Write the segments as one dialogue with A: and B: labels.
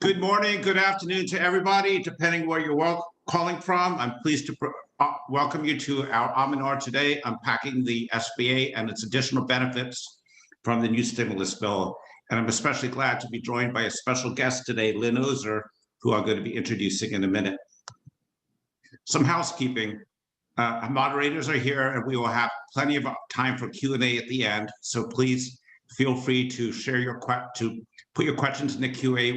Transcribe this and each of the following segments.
A: Good morning, good afternoon to everybody, depending where you're calling from. I'm pleased to welcome you to our webinar today, Unpacking the SBA and its additional benefits from the new stimulus bill. And I'm especially glad to be joined by a special guest today, Lynn Ozer, who I'm going to be introducing in a minute. Some housekeeping. Moderators are here, and we will have plenty of time for Q&A at the end. So please feel free to share your put your questions in the Q&A.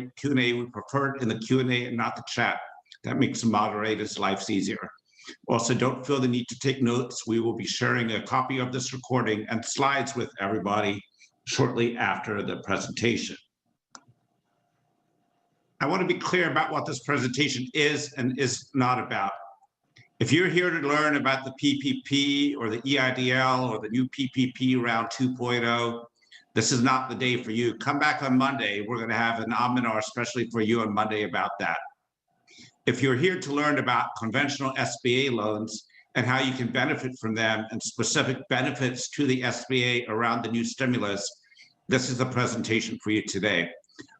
A: We prefer it in the Q&A and not the chat. That makes the moderators' lives easier. Also, don't feel the need to take notes. We will be sharing a copy of this recording and slides with everybody shortly after the presentation. I want to be clear about what this presentation is and is not about. If you're here to learn about the PPP or the EIDL or the new PPP round 2.0, this is not the day for you. Come back on Monday. We're going to have an webinar especially for you on Monday about that. If you're here to learn about conventional SBA loans and how you can benefit from them and specific benefits to the SBA around the new stimulus, this is the presentation for you today.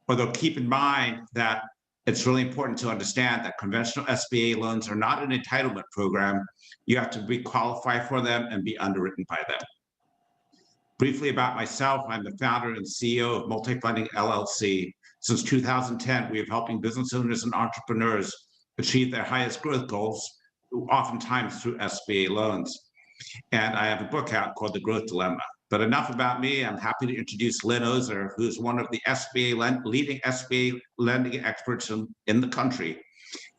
A: Although keep in mind that it's really important to understand that conventional SBA loans are not an entitlement program. You have to be qualified for them and be underwritten by them. Briefly about myself, I'm the founder and CEO of Multifunding LLC. Since 2010, we have helping business owners and entrepreneurs achieve their highest growth goals, oftentimes through SBA loans. And I have a book out called The Growth Dilemma. But enough about me. I'm happy to introduce Lynn Ozer, who's one of the leading SBA lending experts in the country.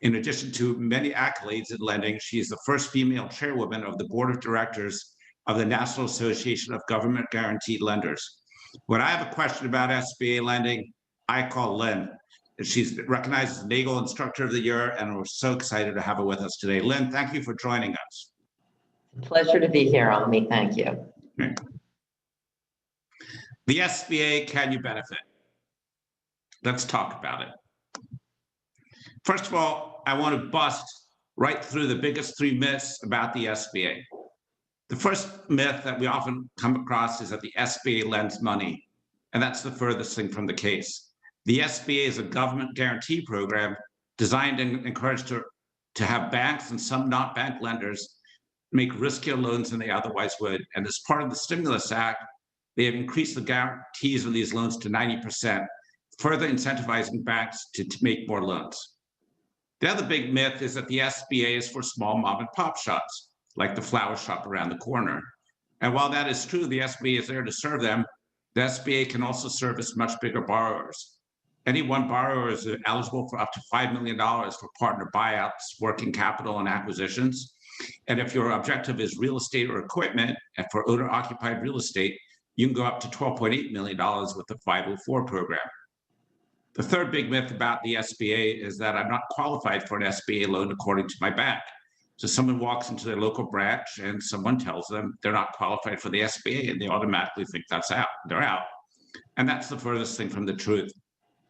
A: In addition to many accolades in lending, she is the first female chairwoman of the board of directors of the National Association of Government Guaranteed Lenders. When I have a question about SBA lending, I call Lynn. She's recognized as NAGLE Instructor of the Year, and we're so excited to have her with us today. Lynn, thank you for joining us.
B: Pleasure to be here, Almi. Thank you.
A: Okay. The SBA, can you benefit? Let's talk about it. First of all, I want to bust right through the biggest three myths about the SBA. The first myth that we often come across is that the SBA lends money, and that's the furthest thing from the case. The SBA is a government guarantee program designed and encouraged to have banks and some not bank lenders make riskier loans than they otherwise would. And as part of the Stimulus Act, they have increased the guarantees of these loans to 90%, further incentivizing banks to make more loans. The other big myth is that the SBA is for small mom and pop shops, like the flower shop around the corner. And while that is true, the SBA is there to serve them, the SBA can also service much bigger borrowers. Any one borrower is eligible for up to $5 million for partner buyouts, working capital, and acquisitions. And if your objective is real estate or equipment, and for owner-occupied real estate, you can go up to $12.8 million with the 504 program. The third big myth about the SBA is that I'm not qualified for an SBA loan according to my bank. So someone walks into their local branch and someone tells them they're not qualified for the SBA, and they automatically think that's out. They're out. And that's the furthest thing from the truth.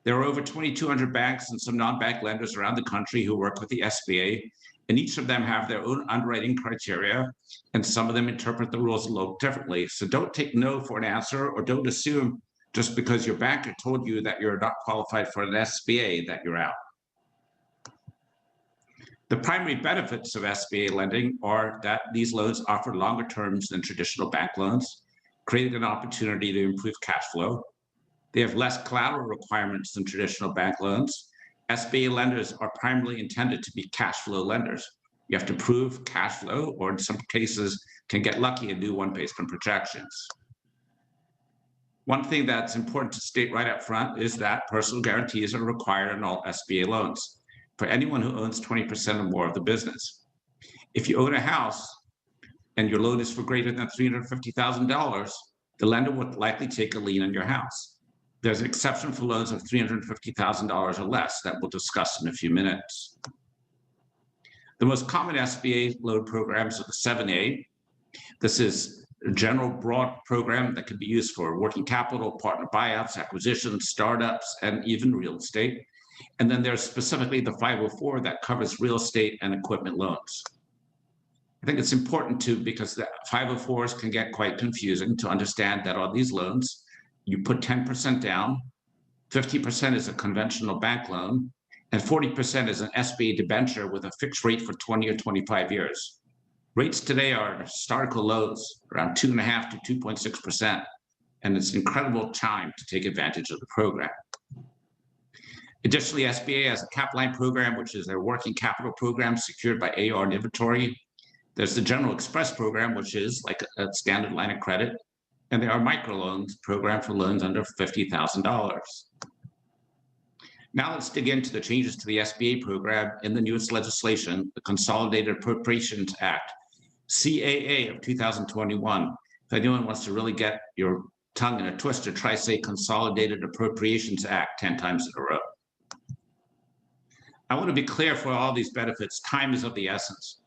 A: There are over 2,200 banks and some non-bank lenders around the country who work with the SBA, and each of them have their own underwriting criteria, and some of them interpret the rules a little differently. So don't take no for an answer, or don't assume just because your banker told you that you're not qualified for an SBA that you're out. The primary benefits of SBA lending are that these loans offer longer terms than traditional bank loans, creating an opportunity to improve cash flow. They have less collateral requirements than traditional bank loans. SBA lenders are primarily intended to be cash flow lenders. You have to prove cash flow, or in some cases can get lucky and do one based on projections. One thing that's important to state right up front is that personal guarantees are required in all SBA loans for anyone who owns 20% or more of the business. If you own a house and your loan is for greater than $350,000, the lender would likely take a lien on your house. There's an exception for loans of $350,000 or less that we'll discuss in a few minutes. The most common SBA loan programs are the 7A. This is a general broad program that can be used for working capital, partner buyouts, acquisitions, startups, and even real estate. And then there's specifically the 504 that covers real estate and equipment loans. I think it's important too, because the 504s can get quite confusing to understand that on these loans, you put 10% down, 50% is a conventional bank loan, and 40% is an SBA debenture with a fixed rate for 20 or 25 years. Rates today are at historical lows, around 2.5 to 2.6%, and it's an incredible time to take advantage of the program. Additionally, SBA has a cap line program, which is their working capital program secured by AR and inventory. There's the General Express program, which is like a standard line of credit. And there are microloans program for loans under $50,000. Now let's dig into the changes to the SBA program in the newest legislation, the Consolidated Appropriations Act, CAA of 2021. If anyone wants to really get your tongue in a twister, try say Consolidated Appropriations Act 10 times in a row. I want to be clear for all these benefits, time is of the essence.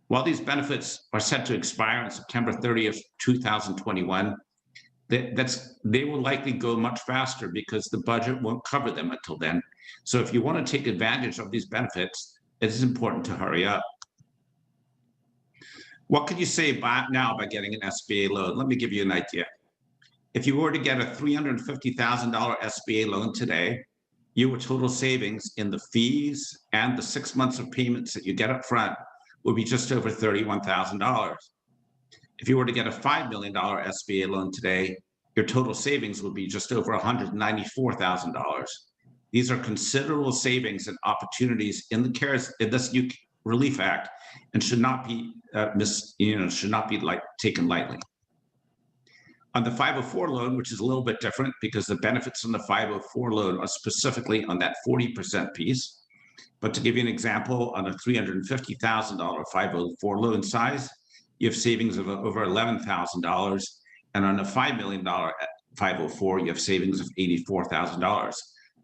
A: While these benefits are set to expire on September 30th, 2021, they will likely go much faster because the budget won't cover them until then. So if you want to take advantage of these benefits, it is important to hurry up. What can you save now by getting an SBA loan? Let me give you an idea. If you were to get a $350,000 SBA loan today, your total savings in the fees and the 6 months of payments that you get up front would be just over $31,000. If you were to get a $5 million SBA loan today, your total savings would be just over $194,000. These are considerable savings and opportunities in this new Relief Act, and should not be taken lightly. On the 504 loan, which is a little bit different because the benefits on the 504 loan are specifically on that 40% piece. But to give you an example, on a $350,000 504 loan size, you have savings of over $11,000. And on a $5 million 504, you have savings of $84,000.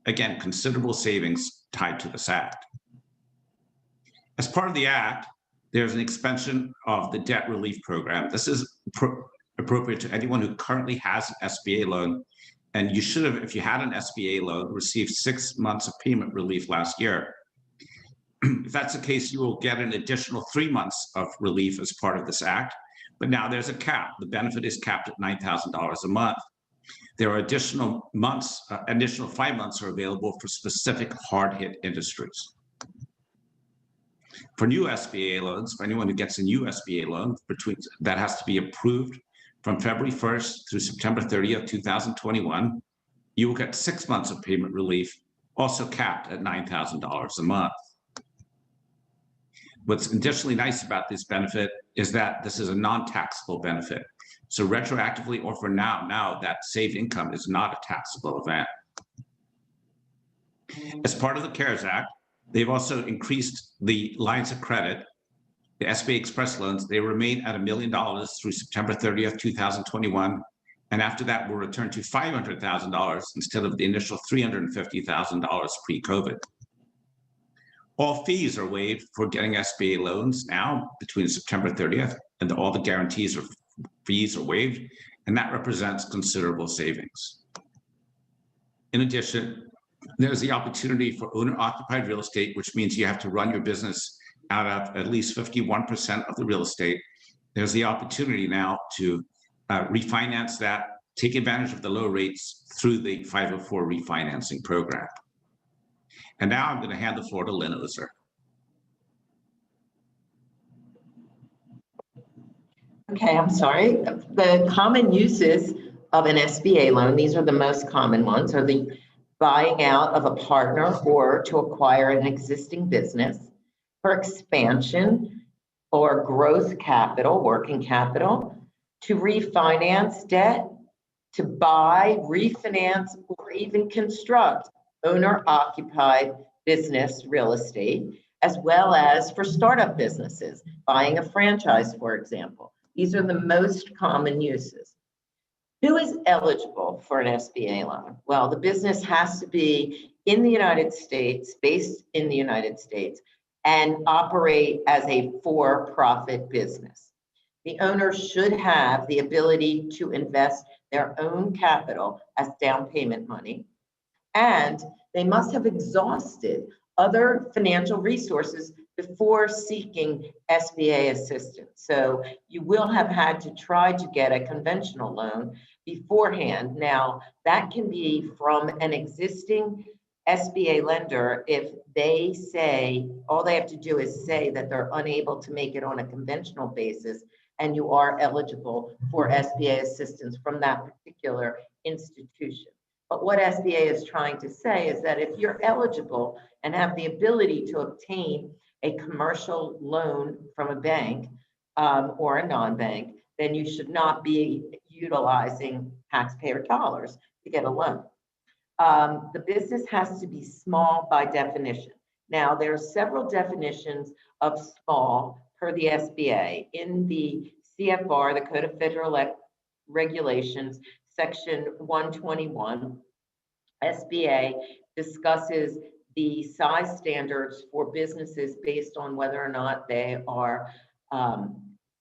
A: Again, considerable savings tied to this act. As part of the act, there's an expansion of the debt relief program. This is appropriate to anyone who currently has an SBA loan. And you should have, if you had an SBA loan, received 6 months of payment relief last year. If that's the case, you will get an additional 3 months of relief as part of this act. But now there's a cap. The benefit is capped at $9,000 a month. There are additional 5 months are available for specific hard-hit industries. For new SBA loans, for anyone who gets a new SBA loan, that has to be approved from February 1st through September 30th, 2021, you will get 6 months of payment relief, also capped at $9,000 a month. What's additionally nice about this benefit is that this is a non-taxable benefit. So retroactively or for now that saved income is not a taxable event. As part of the CARES Act, they've also increased the lines of credit. The SBA Express loans, they remain at $1 million through September 30th, 2021. And after that, will return to $500,000 instead of the initial $350,000 pre-COVID. All fees are waived for getting SBA loans now between September 30th, and all the guarantees or fees are waived, and that represents considerable savings. In addition, there's the opportunity for owner-occupied real estate, which means you have to run your business out of at least 51% of the real estate. There's the opportunity now to refinance that, take advantage of the low rates through the 504 refinancing program. And now I'm going to hand the floor to Lynn Ozer.
B: Okay, I'm sorry. The common uses of an SBA loan, these are the most common ones, are the buying out of a partner or to acquire an existing business, for expansion or growth capital, working capital, to refinance debt, to buy, refinance, or even construct owner-occupied business real estate, as well as for startup businesses, buying a franchise, for example. These are the most common uses. Who is eligible for an SBA loan? Well, the business has to be in the United States, based in the United States, and operate as a for-profit business. The owner should have the ability to invest their own capital as down payment money, and they must have exhausted other financial resources before seeking SBA assistance. So you will have had to try to get a conventional loan beforehand. Now, that can be from an existing SBA lender if they say, all they have to do is say that they're unable to make it on a conventional basis, and you are eligible for SBA assistance from that particular institution. But what SBA is trying to say is that if you're eligible and have the ability to obtain a commercial loan from a bank or a non-bank, then you should not be utilizing taxpayer dollars to get a loan. The business has to be small by definition. Now, there are several definitions of small per the SBA. In the CFR, the Code of Federal Regulations, Section 121, SBA discusses the size standards for businesses based on whether or not they are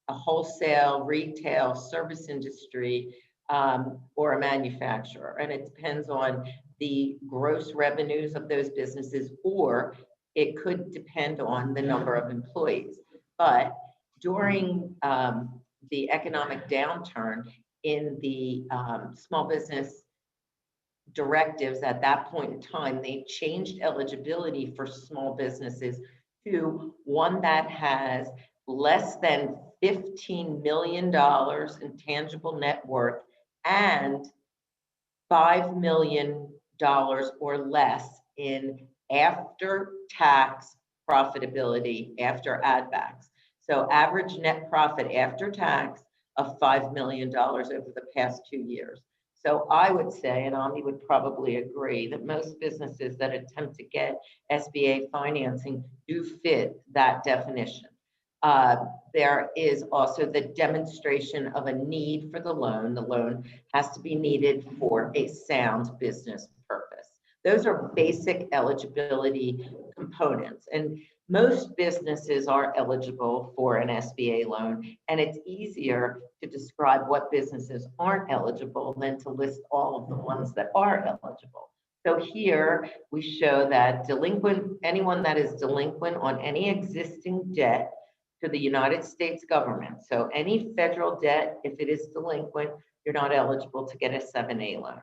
B: a wholesale, retail, service industry, or a manufacturer. And it depends on the gross revenues of those businesses, or it could depend on the number of employees. But during the economic downturn in the small business directives at that point in time, they changed eligibility for small businesses to one that has less than $15 million in tangible net worth and $5 million or less in after-tax profitability after add-backs. So average net profit after tax of $5 million over the past 2 years. So I would say, and Ami would probably agree, that most businesses that attempt to get SBA financing do fit that definition. There is also the demonstration of a need for the loan. The loan has to be needed for a sound business purpose. Those are basic eligibility components. And most businesses are eligible for an SBA loan, and it's easier to describe what businesses aren't eligible than to list all of the ones that are eligible. So here we show that anyone that is delinquent on any existing debt to the United States government. So any federal debt, if it is delinquent, you're not eligible to get a 7A loan.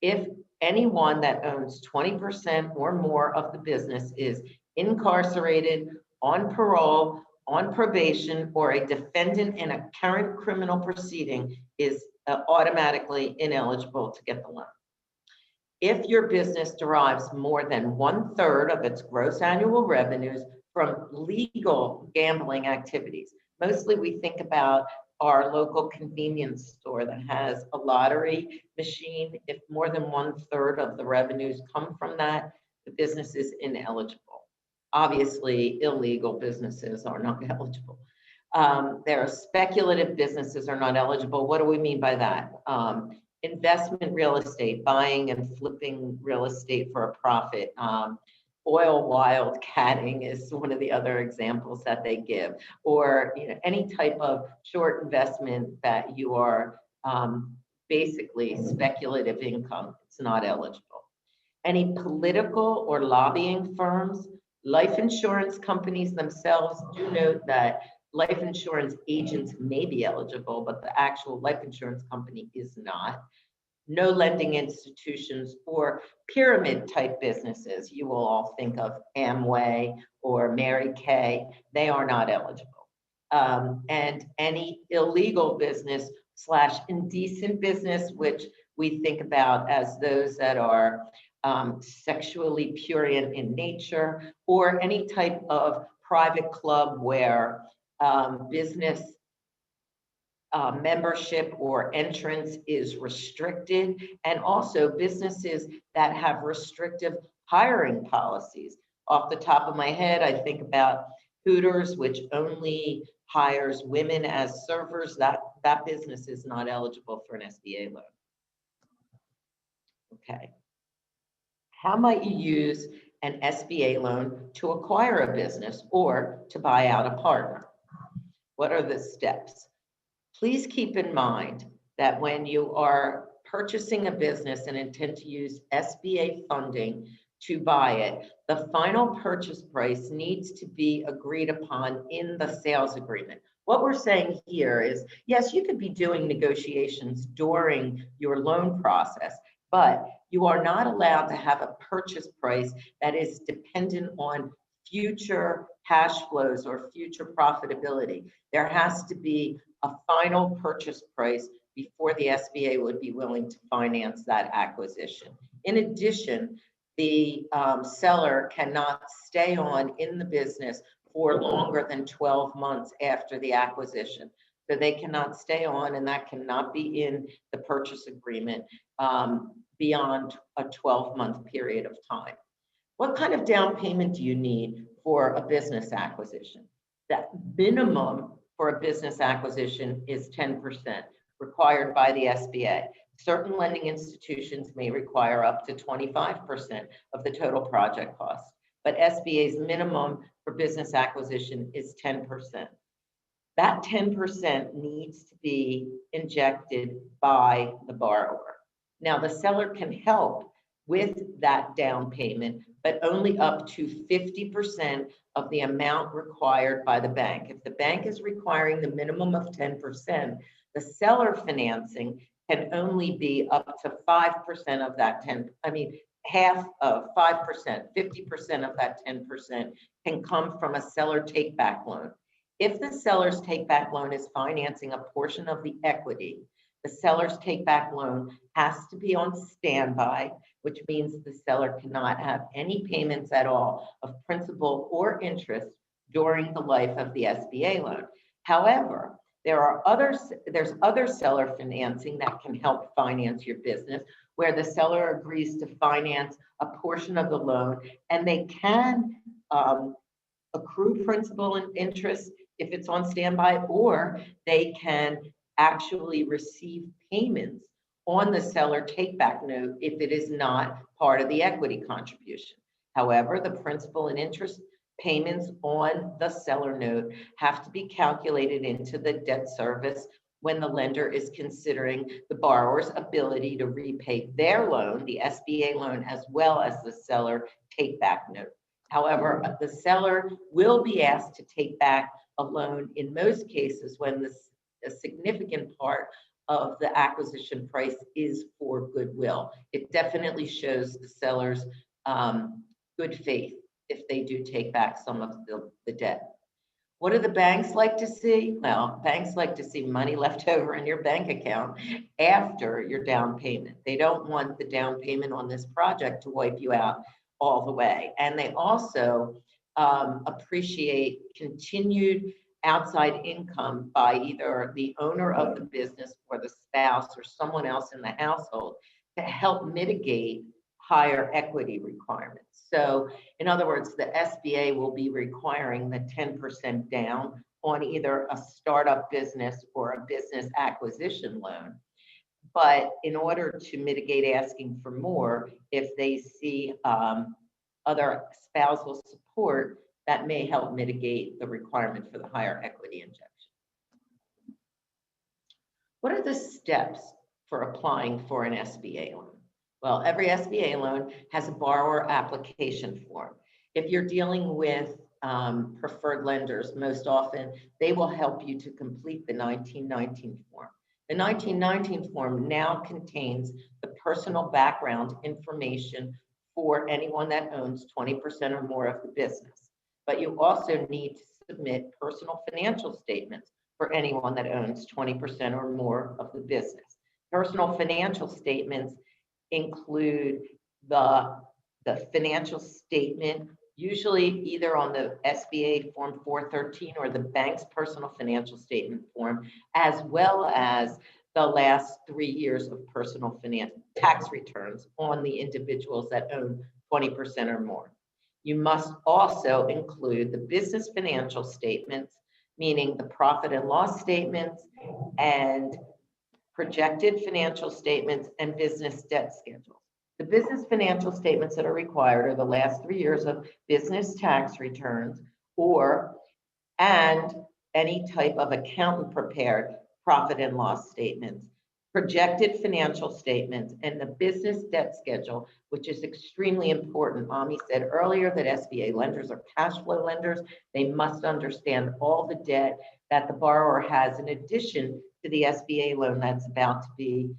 B: If anyone that owns 20% or more of the business is incarcerated, on parole, on probation, or a defendant in a current criminal proceeding, is automatically ineligible to get the loan. If your business derives more than 1/3 of its gross annual revenues from legal gambling activities, mostly we think about our local convenience store that has a lottery machine. If more than 1/3 of the revenues come from that, the business is ineligible. Obviously, illegal businesses are not eligible. There are speculative businesses are not eligible. What do we mean by that? Investment real estate, buying and flipping real estate for a profit. Oil wildcatting is one of the other examples that they give, or any type of short investment that you are basically speculative income. It's not eligible. Any political or lobbying firms, life insurance companies themselves do note that life insurance agents may be eligible, but the actual life insurance company is not. No lending institutions or pyramid type businesses. You will all think of Amway or Mary Kay. They are not eligible. And any illegal business / indecent business, which we think about as those that are sexually prurient in nature, or any type of private club where business membership or entrance is restricted, and also businesses that have restrictive hiring policies. Off the top of my head, I think about Hooters, which only hires women as servers. That business is not eligible for an SBA loan. Okay. How might you use an SBA loan to acquire a business or to buy out a partner? What are the steps? Please keep in mind that when you are purchasing a business and intend to use SBA funding to buy it, the final purchase price needs to be agreed upon in the sales agreement. What we're saying here is, yes, you could be doing negotiations during your loan process, but you are not allowed to have a purchase price that is dependent on future cash flows or future profitability. There has to be a final purchase price before the SBA would be willing to finance that acquisition. In addition, the seller cannot stay on in the business for longer than 12 months after the acquisition. So they cannot stay on, and that cannot be in the purchase agreement beyond a 12-month period of time. What kind of down payment do you need for a business acquisition? That minimum for a business acquisition is 10%, required by the SBA. Certain lending institutions may require up to 25% of the total project cost, but SBA's minimum for business acquisition is 10%. That 10% needs to be injected by the borrower. Now, the seller can help with that down payment, but only up to 50% of the amount required by the bank. If the bank is requiring the minimum of 10%, the seller financing can only be up to 5% of that half of 5%, 50% of that 10% can come from a seller take-back loan. If the seller's take-back loan is financing a portion of the equity, the seller's take-back loan has to be on standby, which means the seller cannot have any payments at all of principal or interest during the life of the SBA loan. However, there's other seller financing that can help finance your business, where the seller agrees to finance a portion of the loan, and they can accrue principal and interest if it's on standby, or they can actually receive payments on the seller take-back note if it is not part of the equity contribution. However, the principal and interest payments on the seller note have to be calculated into the debt service when the lender is considering the borrower's ability to repay their loan, the SBA loan, as well as the seller take-back note. However, the seller will be asked to take back a loan in most cases when a significant part of the acquisition price is for goodwill. It definitely shows the seller's good faith if they do take back some of the debt. What do the banks like to see? Well, banks like to see money left over in your bank account after your down payment. They don't want the down payment on this project to wipe you out all the way. And they also appreciate continued outside income by either the owner of the business or the spouse or someone else in the household to help mitigate higher equity requirements. So in other words, the SBA will be requiring the 10% down on either a startup business or a business acquisition loan. But in order to mitigate asking for more, if they see other spousal support, that may help mitigate the requirement for the higher equity injection. What are the steps for applying for an SBA loan? Well, every SBA loan has a borrower application form. If you're dealing with preferred lenders, most often they will help you to complete the 1919 form. The 1919 form now contains the personal background information for anyone that owns 20% or more of the business. But you also need to submit personal financial statements for anyone that owns 20% or more of the business. Personal financial statements include the financial statement, usually either on the SBA Form 413 or the bank's personal financial statement form, as well as the last 3 years of personal tax returns on the individuals that own 20% or more. You must also include the business financial statements, meaning the profit and loss statements and projected financial statements and business debt schedules. The business financial statements that are required are the last 3 years of business tax returns and any type of accountant prepared profit and loss statements. projected financial statements, and the business debt schedule, which is extremely important. Ami said earlier that SBA lenders are cash flow lenders. They must understand all the debt that the borrower has in addition to the SBA loan that's about to be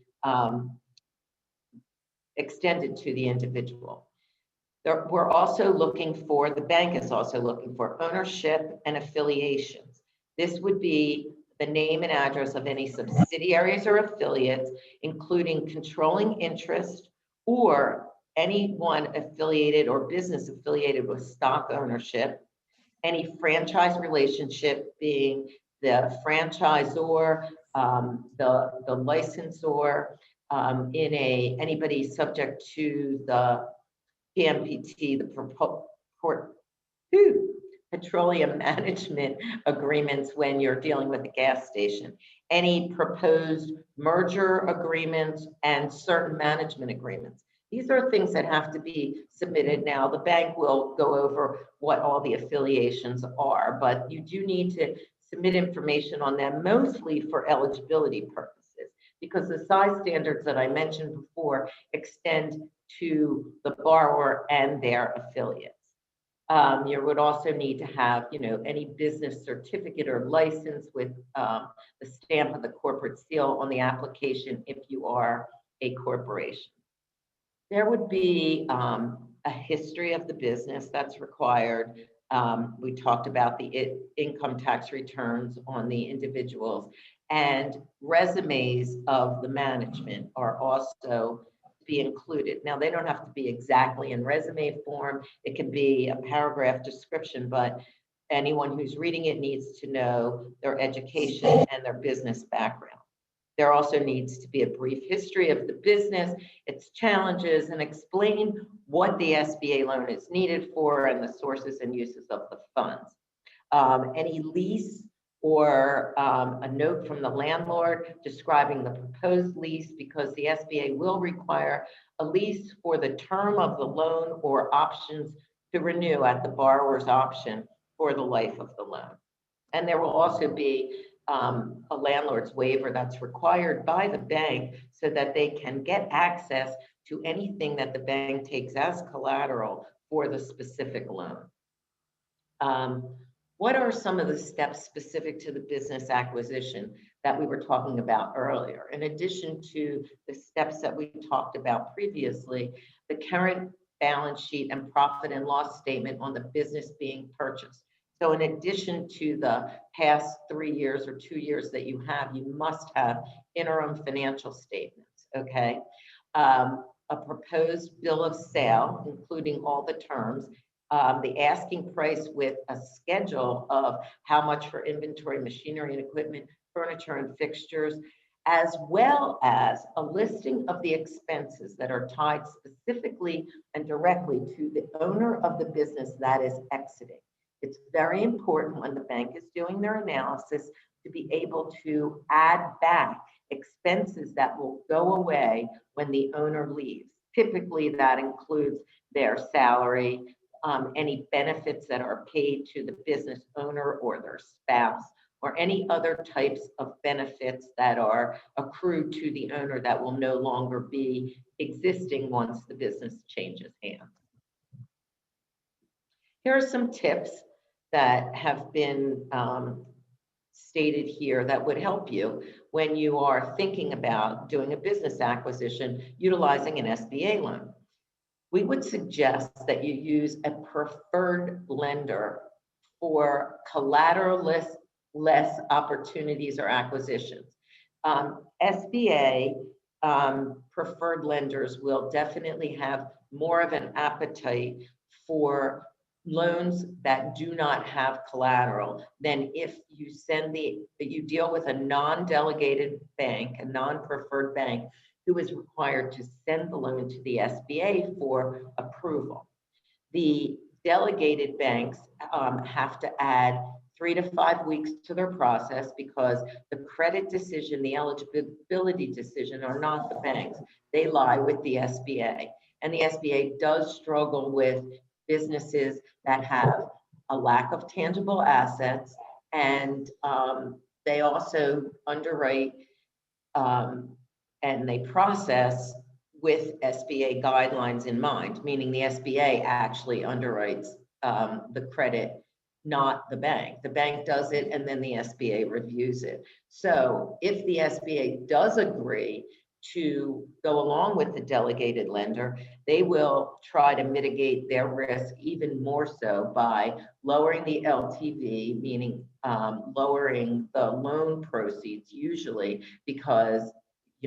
B: extended to the individual. We're also looking for, the bank is also looking for ownership and affiliations. This would be the name and address of any subsidiaries or affiliates, including controlling interest or anyone affiliated or business affiliated with stock ownership, any franchise relationship being the franchisor, the licensor, anybody subject to the PMPT, petroleum management agreements when you're dealing with a gas station, any proposed merger agreements and certain management agreements. These are things that have to be submitted. Now, the bank will go over what all the affiliations are, but you do need to submit information on them, mostly for eligibility purposes, because the size standards that I mentioned before extend to the borrower and their affiliates. You would also need to have, any business certificate or license with the stamp of the corporate seal on the application if you are a corporation. There would be a history of the business that's required. We talked about the income tax returns on the individuals, and resumes of the management are also be included. Now, they don't have to be exactly in resume form. It can be a paragraph description, but anyone who's reading it needs to know their education and their business background. There also needs to be a brief history of the business, its challenges, and explain what the SBA loan is needed for and the sources and uses of the funds. Any lease or a note from the landlord describing the proposed lease, because the SBA will require a lease for the term of the loan or options to renew at the borrower's option for the life of the loan. And there will also be a landlord's waiver that's required by the bank so that they can get access to anything that the bank takes as collateral for the specific loan. What are some of the steps specific to the business acquisition that we were talking about earlier? In addition to the steps that we talked about previously, the current balance sheet and profit and loss statement on the business being purchased. So in addition to the past 3 years or 2 years that you have, you must have interim financial statements, okay? A proposed bill of sale, including all the terms, the asking price with a schedule of how much for inventory, machinery and equipment, furniture and fixtures, as well as a listing of the expenses that are tied specifically and directly to the owner of the business that is exiting. It's very important when the bank is doing their analysis to be able to add back expenses that will go away when the owner leaves. Typically, that includes their salary, any benefits that are paid to the business owner or their spouse, or any other types of benefits that are accrued to the owner that will no longer be existing once the business changes hands. Here are some tips that have been stated here that would help you when you are thinking about doing a business acquisition utilizing an SBA loan. We would suggest that you use a preferred lender for collateralless opportunities or acquisitions. SBA preferred lenders will definitely have more of an appetite for loans that do not have collateral than if you deal with a non-delegated bank, a non-preferred bank, who is required to send the loan to the SBA for approval. The delegated banks have to add 3 to 5 weeks to their process because the credit decision, the eligibility decision are not the banks. They lie with the SBA. And the SBA does struggle with businesses that have a lack of tangible assets, and they also underwrite and they process with SBA guidelines in mind, meaning the SBA actually underwrites the credit, not the bank. The bank does it, and then the SBA reviews it. So if the SBA does agree to go along with the delegated lender, they will try to mitigate their risk even more so by lowering the LTV, meaning lowering the loan proceeds, usually because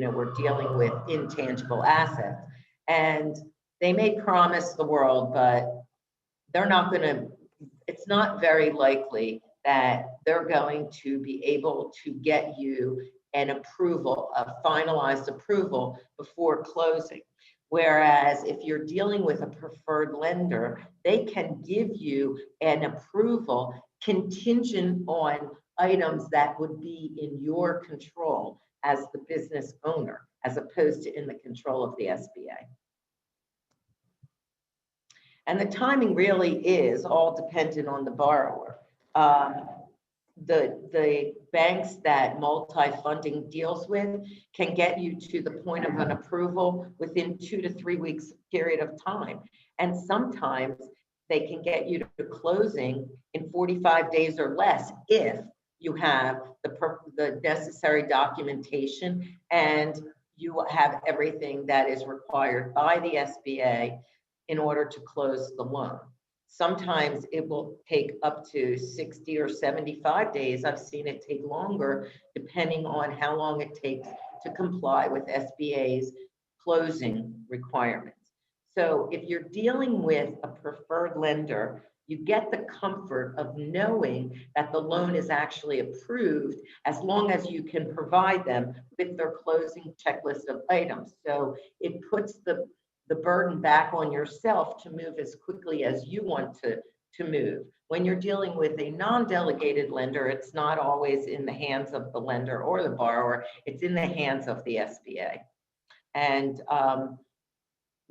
B: we're dealing with intangible assets. And they may promise the world, but they're not going to, it's not very likely that they're going to be able to get you an approval, a finalized approval before closing. Whereas if you're dealing with a preferred lender, they can give you an approval contingent on items that would be in your control as the business owner, as opposed to in the control of the SBA. And the timing really is all dependent on the borrower. The banks that multi-funding deals with can get you to the point of an approval within 2 to 3 weeks period of time. And sometimes they can get you to closing in 45 days or less if you have the necessary documentation and you have everything that is required by the SBA in order to close the loan. Sometimes it will take up to 60 or 75 days. I've seen it take longer, depending on how long it takes to comply with SBA's closing requirements. So if you're dealing with a preferred lender, you get the comfort of knowing that the loan is actually approved as long as you can provide them with their closing checklist of items. So it puts the burden back on yourself to move as quickly as you want to move. When you're dealing with a non-delegated lender, it's not always in the hands of the lender or the borrower, it's in the hands of the SBA. And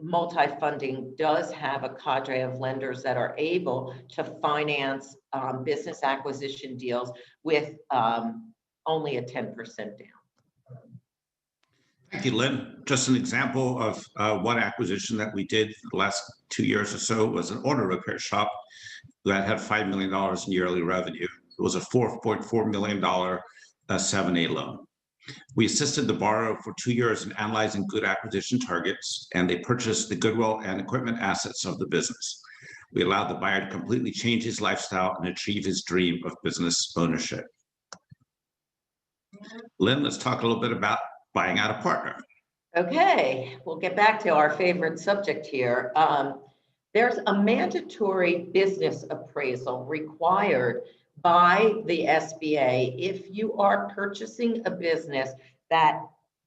B: multi-funding does have a cadre of lenders that are able to finance business acquisition deals with only a 10% down.
A: Thank you, Lynn. Just an example of one acquisition that we did the last 2 years or so was an auto repair shop that had $5 million in yearly revenue. It was a $4.4 million 7A loan. We assisted the borrower for 2 years in analyzing good acquisition targets, and they purchased the goodwill and equipment assets of the business. We allowed the buyer to completely change his lifestyle and achieve his dream of business ownership. Lynn, let's talk a little bit about buying out a partner.
B: Okay, we'll get back to our favorite subject here. There's a mandatory business appraisal required by the SBA if you are purchasing a business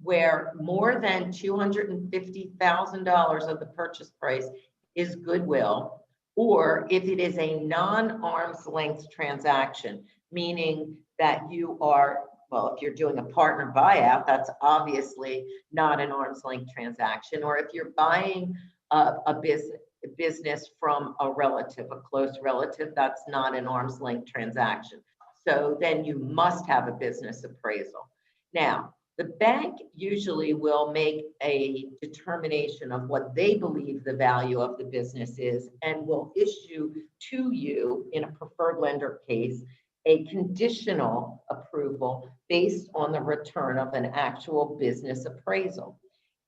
B: where more than $250,000 of the purchase price is goodwill, or if it is a non-arm's length transaction, meaning that you are, well, if you're doing a partner buyout, that's obviously not an arm's length transaction, or if you're buying a business from a relative, a close relative, that's not an arm's length transaction. So then you must have a business appraisal. Now, the bank usually will make a determination of what they believe the value of the business is and will issue to you, in a preferred lender case, a conditional approval based on the return of an actual business appraisal.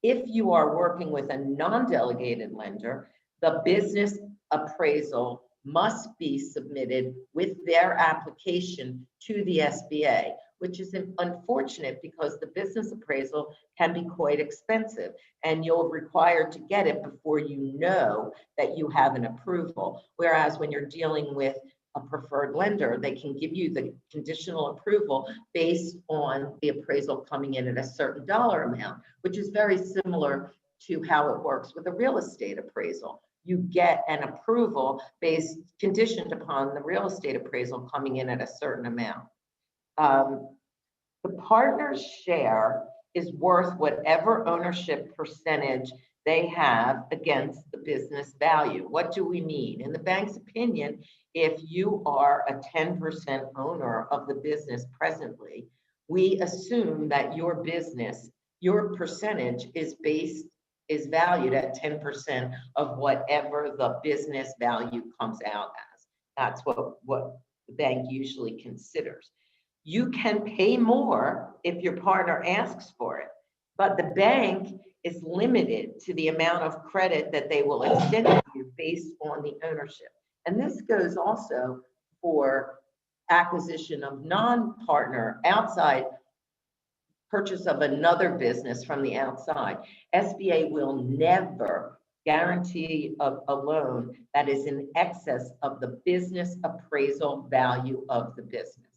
B: If you are working with a non-delegated lender, the business appraisal must be submitted with their application to the SBA, which is unfortunate because the business appraisal can be quite expensive and you're required to get it before you know that you have an approval. Whereas when you're dealing with a preferred lender, they can give you the conditional approval based on the appraisal coming in at a certain dollar amount, which is very similar to how it works with a real estate appraisal. You get an approval conditioned upon the real estate appraisal coming in at a certain amount. The partner's share is worth whatever ownership percentage they have against the business value. What do we mean? In the bank's opinion, if you are a 10% owner of the business presently, we assume that your business, your percentage is valued at 10% of whatever the business value comes out as. That's what the bank usually considers. You can pay more if your partner asks for it, but the bank is limited to the amount of credit that they will extend to you based on the ownership. And this goes also for acquisition of non-partner outside purchase of another business from the outside. SBA will never guarantee a loan that is in excess of the business appraisal value of the business.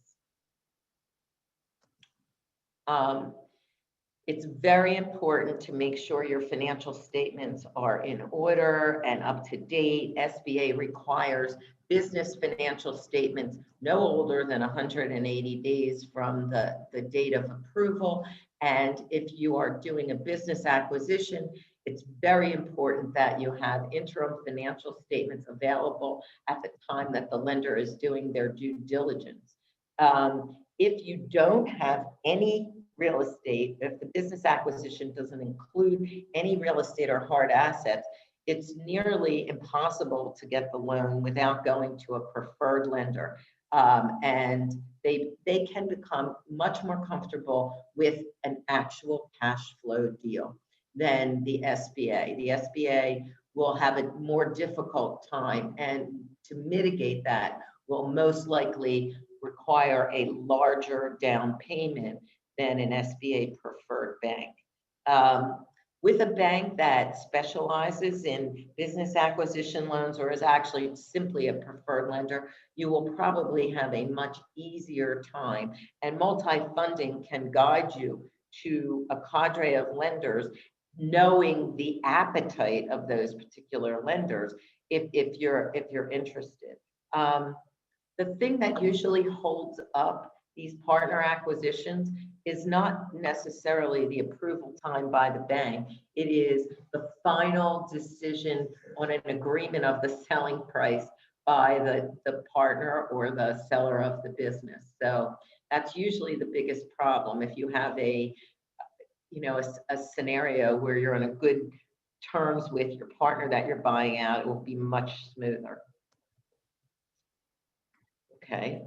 B: It's very important to make sure your financial statements are in order and up to date. SBA requires business financial statements no older than 180 days from the date of approval. And if you are doing a business acquisition, it's very important that you have interim financial statements available at the time that the lender is doing their due diligence. If you don't have any real estate, if the business acquisition doesn't include any real estate or hard assets, it's nearly impossible to get the loan without going to a preferred lender. And they can become much more comfortable with an actual cash flow deal than the SBA. The SBA will have a more difficult time, and to mitigate that will most likely require a larger down payment than an SBA preferred bank. With a bank that specializes in business acquisition loans or is actually simply a preferred lender, you will probably have a much easier time, and multi-funding can guide you to a cadre of lenders, knowing the appetite of those particular lenders if you're interested. The thing that usually holds up these partner acquisitions is not necessarily the approval time by the bank. It is the final decision on an agreement of the selling price by the partner or the seller of the business. So that's usually the biggest problem. If you have a scenario where you're on a good terms with your partner that you're buying out, it will be much smoother. Okay.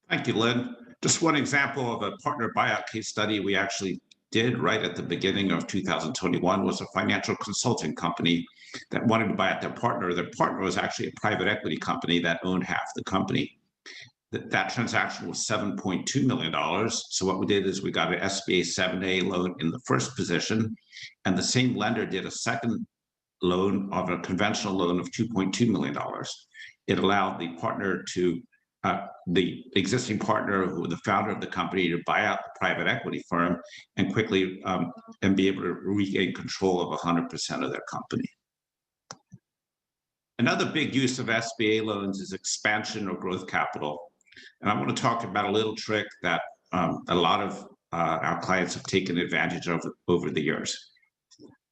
A: Thank you, Lynn. Just one example of a partner buyout case study we actually did right at the beginning of 2021 was a financial consulting company that wanted to buy out their partner. Their partner was actually a private equity company that owned half the company. That transaction was $7.2 million. So what we did is we got an SBA 7A loan in the first position, and the same lender did a second loan of a conventional loan of $2.2 million. It allowed the partner to the existing partner, who the founder of the company, to buy out the private equity firm and quickly and be able to regain control of 100% of their company. Another big use of SBA loans is expansion or growth capital. And I want to talk about a little trick that a lot of our clients have taken advantage of over the years.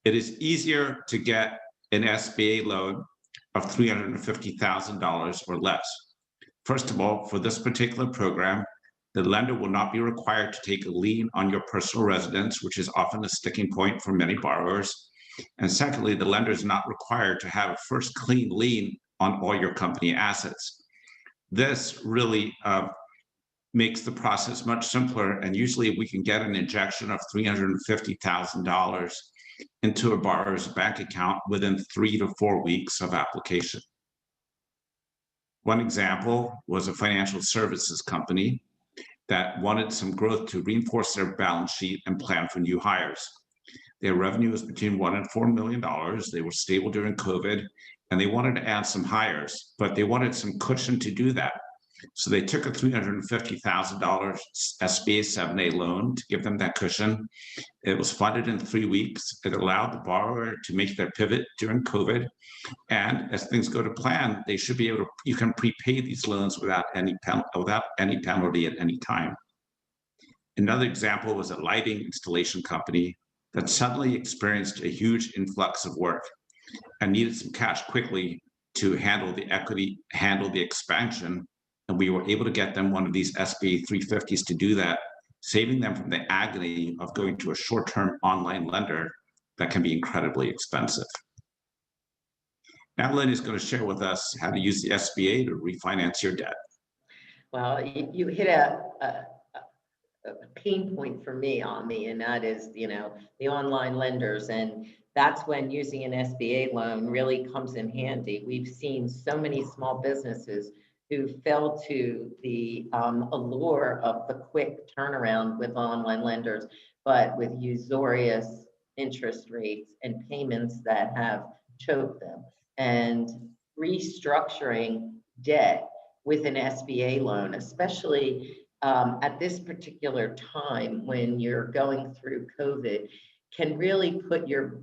A: It is easier to get an SBA loan of $350,000 or less. First of all, for this particular program, the lender will not be required to take a lien on your personal residence, which is often a sticking point for many borrowers. And secondly, the lender is not required to have a first clean lien on all your company assets. This really makes the process much simpler, and usually we can get an injection of $350,000 into a borrower's bank account within 3 to 4 weeks of application. One example was a financial services company that wanted some growth to reinforce their balance sheet and plan for new hires. Their revenue was between $1 and $4 million. They were stable during COVID, and they wanted to add some hires, but they wanted some cushion to do that. So they took a $350,000 SBA 7A loan to give them that cushion. It was funded in 3 weeks. It allowed the borrower to make their pivot during COVID. And as things go to plan, they should be able to, you can prepay these loans without any penalty at any time. Another example was a lighting installation company that suddenly experienced a huge influx of work and needed some cash quickly to handle the equity, handle the expansion. And we were able to get them one of these SBA 350s to do that saving them from the agony of going to a short-term online lender that can be incredibly expensive. Now, Lynn is going to share with us how to use the SBA to refinance your debt.
B: Well, you hit a pain point for me, Ami, and that is, the online lenders. And that's when using an SBA loan really comes in handy. We've seen so many small businesses who fell to the allure of the quick turnaround with online lenders, but with usurious interest rates and payments that have choked them. And restructuring debt with an SBA loan, especially at this particular time when you're going through COVID, can really put your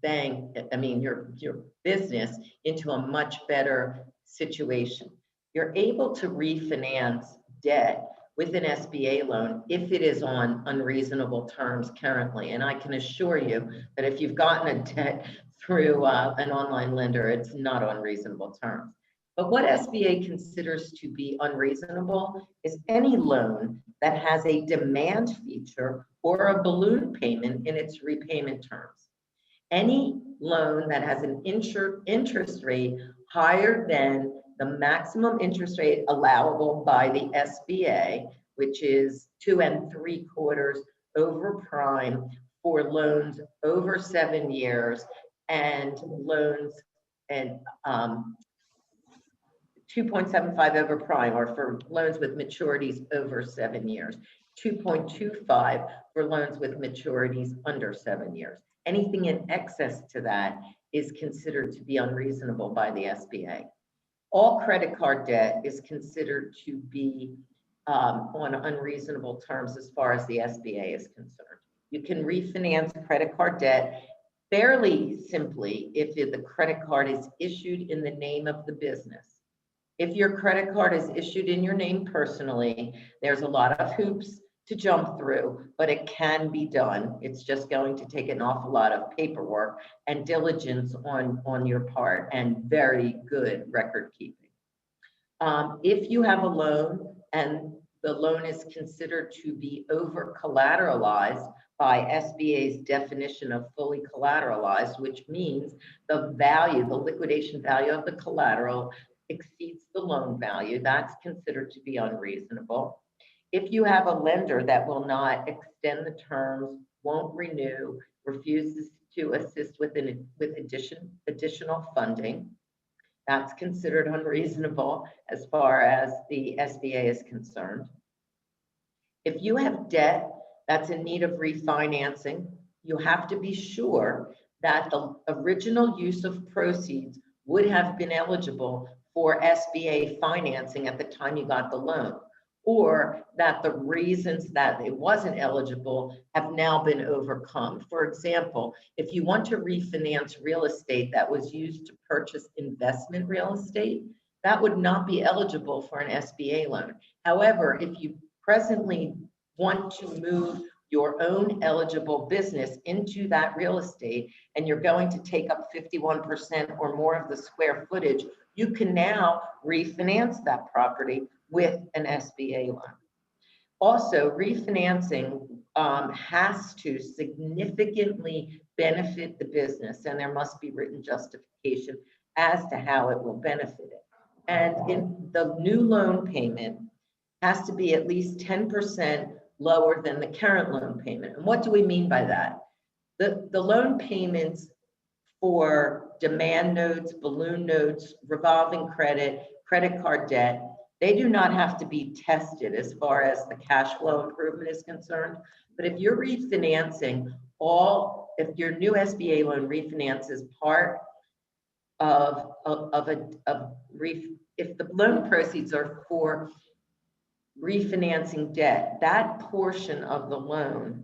B: your business into a much better situation. You're able to refinance debt with an SBA loan if it is on unreasonable terms currently. And I can assure you that if you've gotten a debt through an online lender, it's not on reasonable terms. But what SBA considers to be unreasonable is any loan that has a demand feature or a balloon payment in its repayment terms. Any loan that has an interest rate higher than the maximum interest rate allowable by the SBA, which is 2 3/4 over prime for loans over 7 years, and loans and 2.75 over prime, or for loans with maturities over 7 years, 2.25 for loans with maturities under 7 years. Anything in excess to that is considered to be unreasonable by the SBA. All credit card debt is considered to be on unreasonable terms as far as the SBA is concerned. You can refinance credit card debt fairly simply if the credit card is issued in the name of the business. If your credit card is issued in your name personally, there's a lot of hoops to jump through, but it can be done. It's just going to take an awful lot of paperwork and diligence on your part, and very good record keeping. If you have a loan and the loan is considered to be over collateralized by SBA's definition of fully collateralized, which means the liquidation value of the collateral exceeds the loan value, that's considered to be unreasonable. If you have a lender that will not extend the terms, won't renew, refuses to assist with additional funding, that's considered unreasonable as far as the SBA is concerned. If you have debt that's in need of refinancing, you have to be sure that the original use of proceeds would have been eligible for SBA financing at the time you got the loan, or that the reasons that it wasn't eligible have now been overcome. For example, if you want to refinance real estate that was used to purchase investment real estate, that would not be eligible for an SBA loan. However, if you presently want to move your own eligible business into that real estate and you're going to take up 51% or more of the square footage, you can now refinance that property with an SBA loan. Also, refinancing has to significantly benefit the business, and there must be written justification as to how it will benefit it. And in the new loan payment has to be at least 10% lower than the current loan payment. And what do we mean by that? The loan payments for demand notes, balloon notes, revolving credit, credit card debt, they do not have to be tested as far as the cash flow improvement is concerned. But if you're refinancing if your new SBA loan refinances part if the loan proceeds are for refinancing debt, that portion of the loan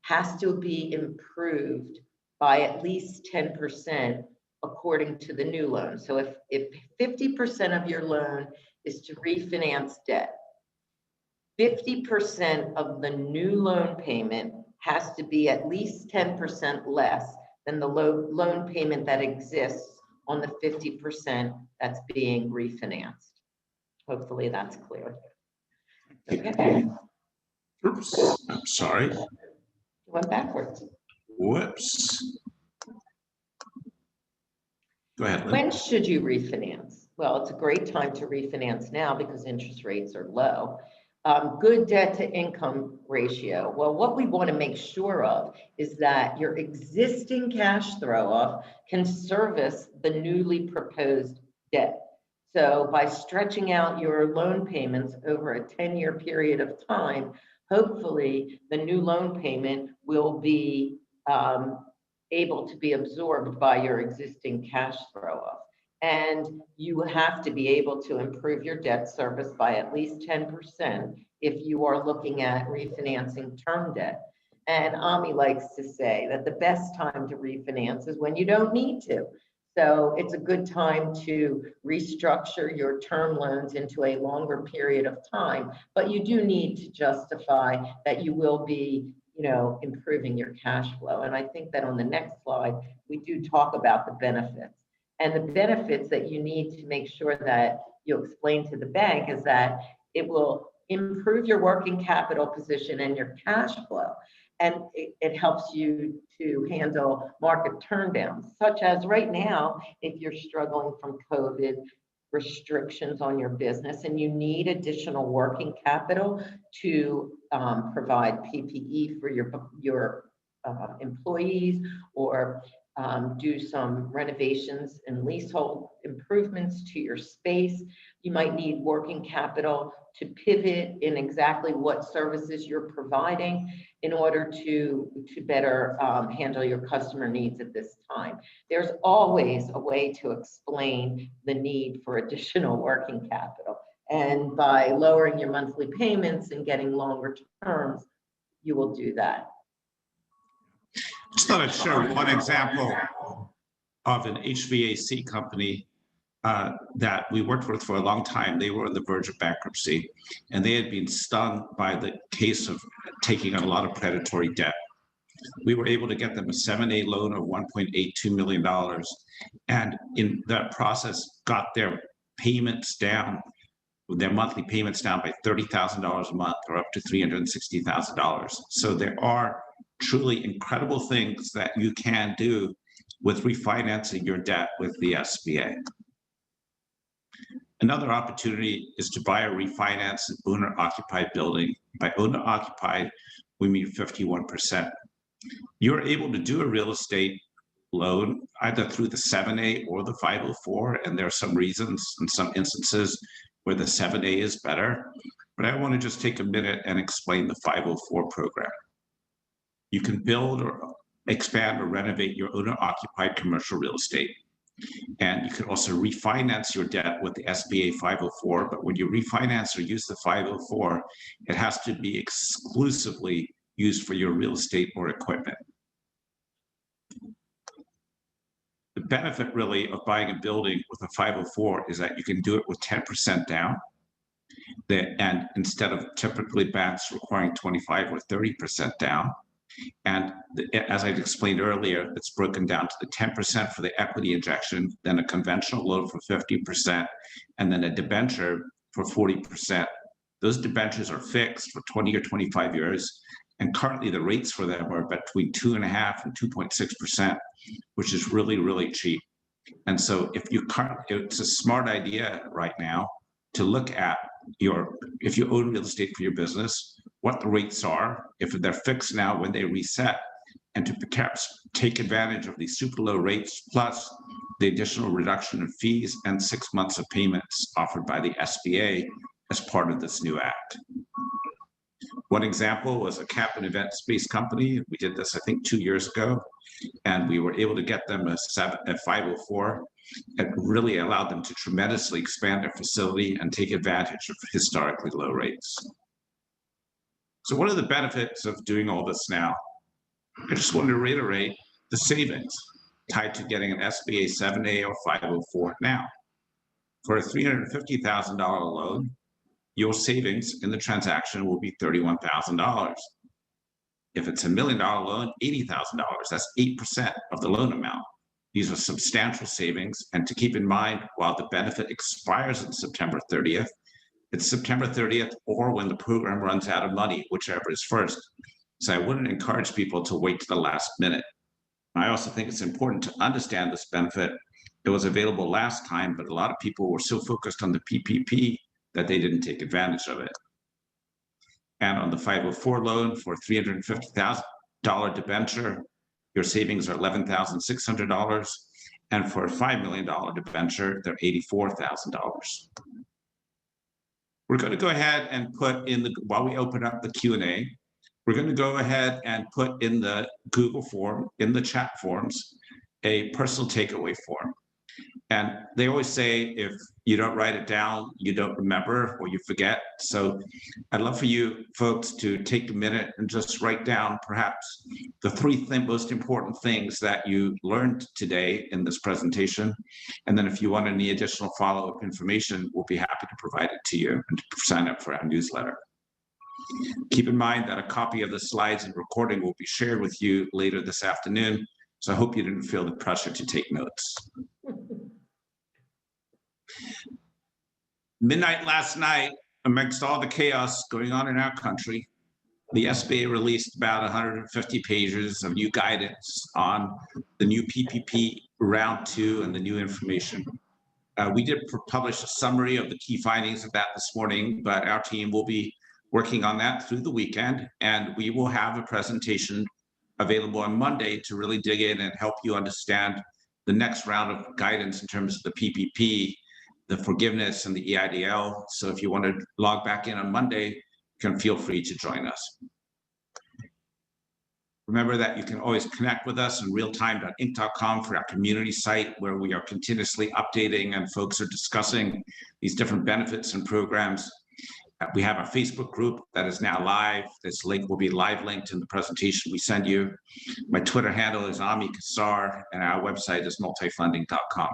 B: has to be improved by at least 10% according to the new loan. So if 50% of your loan is to refinance debt, 50% of the new loan payment has to be at least 10% less than the loan payment that exists on the 50% that's being refinanced. Hopefully that's clear. Okay.
A: Oops, I'm sorry.
B: You went backwards.
A: Whoops. Go ahead, Lynn.
B: When should you refinance? Well, it's a great time to refinance now because interest rates are low. Good debt to income ratio. Well, what we want to make sure of is that your existing cash throw off can service the newly proposed debt. So by stretching out your loan payments over a 10-year period of time, hopefully the new loan payment will be able to be absorbed by your existing cash throw off. And you have to be able to improve your debt service by at least 10% if you are looking at refinancing term debt. And Ami likes to say that the best time to refinance is when you don't need to. So it's a good time to restructure your term loans into a longer period of time, but you do need to justify that you will be, improving your cash flow. And I think that on the next slide, we do talk about the benefits. And the benefits that you need to make sure that you explain to the bank is that it will improve your working capital position and your cash flow. And it helps you to handle market turndowns, such as right now, if you're struggling from COVID restrictions on your business and you need additional working capital to provide PPE for your employees, or do some renovations and leasehold improvements to your space. You might need working capital to pivot in exactly what services you're providing in order to better handle your customer needs at this time. There's always a way to explain the need for additional working capital. And by lowering your monthly payments and getting longer terms, you will do that.
A: Just thought I'd share one example of an HVAC company that we worked with for a long time. They were on the verge of bankruptcy, and they had been stung by the case of taking on a lot of predatory debt. We were able to get them a 7A loan of $1.82 million, and in that process got their payments down, their monthly payments down by $30,000 a month, or up to $360,000. So there are truly incredible things that you can do with refinancing your debt with the SBA. Another opportunity is to buy or refinance an owner-occupied building. By owner-occupied, we mean 51%. You're able to do a real estate loan either through the 7A or the 504, and there are some reasons in some instances where the 7A is better. But I want to just take a minute and explain the 504 program. You can build or expand or renovate your owner-occupied commercial real estate. And you can also refinance your debt with the SBA 504, but when you refinance or use the 504, it has to be exclusively used for your real estate or equipment. The benefit really of buying a building with a 504 is that you can do it with 10% down. And instead of typically banks requiring 25 or 30% down. And as I explained earlier, it's broken down to the 10% for the equity injection, then a conventional loan for 50%, and then a debenture for 40%. Those debentures are fixed for 20 or 25 years. And currently the rates for them are between 2.5% and 2.6%, which is really, really cheap. And so it's a smart idea right now to look at if you own real estate for your business, what the rates are, if they're fixed now, when they reset, and to perhaps take advantage of these super low rates, plus the additional reduction of fees and 6 months of payments offered by the SBA as part of this new act. One example was a camp and event space company. We did this, I think, 2 years ago, and we were able to get them a 504. It really allowed them to tremendously expand their facility and take advantage of historically low rates. So what are the benefits of doing all this now? I just want to reiterate the savings tied to getting an SBA 7A or 504 now. For a $350,000 loan, your savings in the transaction will be $31,000. If it's $1 million loan, $80,000. That's 8% of the loan amount. These are substantial savings. And to keep in mind, while the benefit expires on September 30th, It's September 30th or when the program runs out of money, whichever is first. So I wouldn't encourage people to wait to the last minute. I also think it's important to understand this benefit. It was available last time, but a lot of people were so focused on the PPP that they didn't take advantage of it. And on the 504 loan for $350,000 debenture, your savings are $11,600. And for a $5 million debenture, they're $84,000. We're going to go ahead and put in while we open up the Q&A, we're going to go ahead and put in the Google form, in the chat forms, a personal takeaway form. And they always say, if you don't write it down, you don't remember or you forget. So I'd love for you folks to take a minute and just write down perhaps the three most important things that you learned today in this presentation. And then if you want any additional follow-up information, we'll be happy to provide it to you and to sign up for our newsletter. Keep in mind that a copy of the slides and recording will be shared with you later this afternoon. So I hope you didn't feel the pressure to take notes. Midnight last night, amongst all the chaos going on in our country, the SBA released about 150 pages of new guidance on the new PPP round 2 and the new information. We did publish a summary of the key findings of that this morning, but our team will be working on that through the weekend, and we will have a presentation available on Monday to really dig in and help you understand the next round of guidance in terms of the PPP, the forgiveness, and the EIDL. So if you want to log back in on Monday, you can feel free to join us. Remember that you can always connect with us on realtime.inc.com for our community site, where we are continuously updating and folks are discussing these different benefits and programs. We have our Facebook group that is now live. This link will be live linked in the presentation we send you. My Twitter handle is Ami Kassar, and our website is multifunding.com.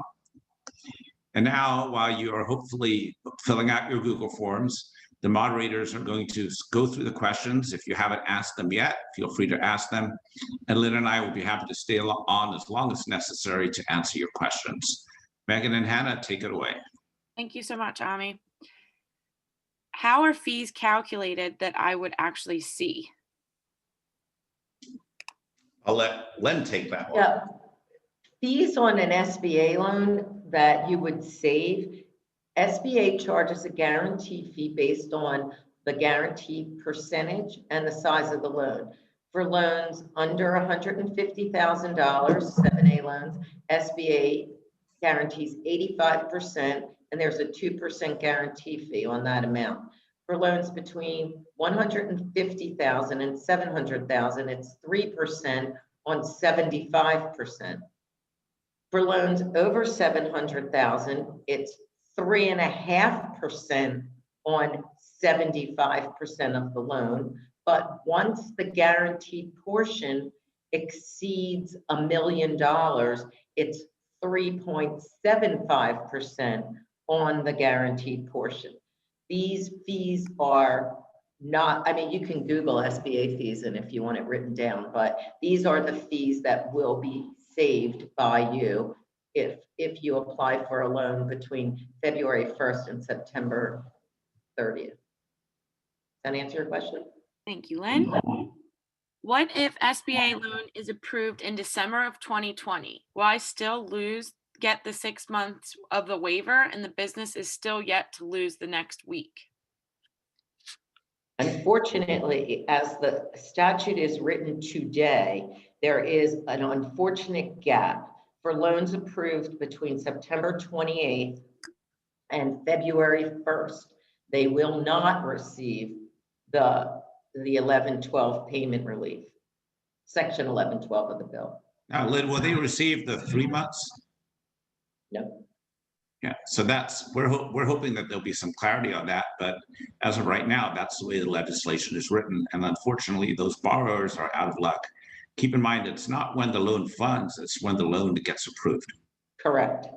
A: And now, while you are hopefully filling out your Google Forms, the moderators are going to go through the questions. If you haven't asked them yet, feel free to ask them. And Lynn and I will be happy to stay on as long as necessary to answer your questions. Megan and Hannah, take it away.
C: Thank you so much, Ami. How are fees calculated that I would actually see?
A: I'll let Len take that one.
B: Yeah. Fees on an SBA loan that you would save, SBA charges a guarantee fee based on the guarantee percentage and the size of the loan. For loans under $150,000, 7A loans, SBA guarantees 85%, and there's a 2% guarantee fee on that amount. For loans between $150,000 and $700,000, it's 3% on 75%. For loans over $700,000, it's 3.5% on 75% of the loan. But once the guaranteed portion exceeds $1 million, it's 3.75% on the guaranteed portion. These fees are not, I mean, you can Google SBA fees and if you want it written down, but these are the fees that will be saved by you if you apply for a loan between February 1st and September 30th. Does that answer your question?
C: Thank you, Lynn. What if SBA loan is approved in December of 2020? Will I still get the 6 months of the waiver and the business is still yet to lose the next week?
B: Unfortunately, as the statute is written today, there is an unfortunate gap for loans approved between September 28th and February 1st. They will not receive the 1112 payment relief, section 1112 of the bill.
A: Now, Lynn, will they receive the 3 months?
B: No.
A: Yeah, so we're hoping that there'll be some clarity on that, but as of right now, that's the way the legislation is written, and unfortunately, those borrowers are out of luck. Keep in mind, it's not when the loan funds, it's when the loan gets approved.
B: Correct.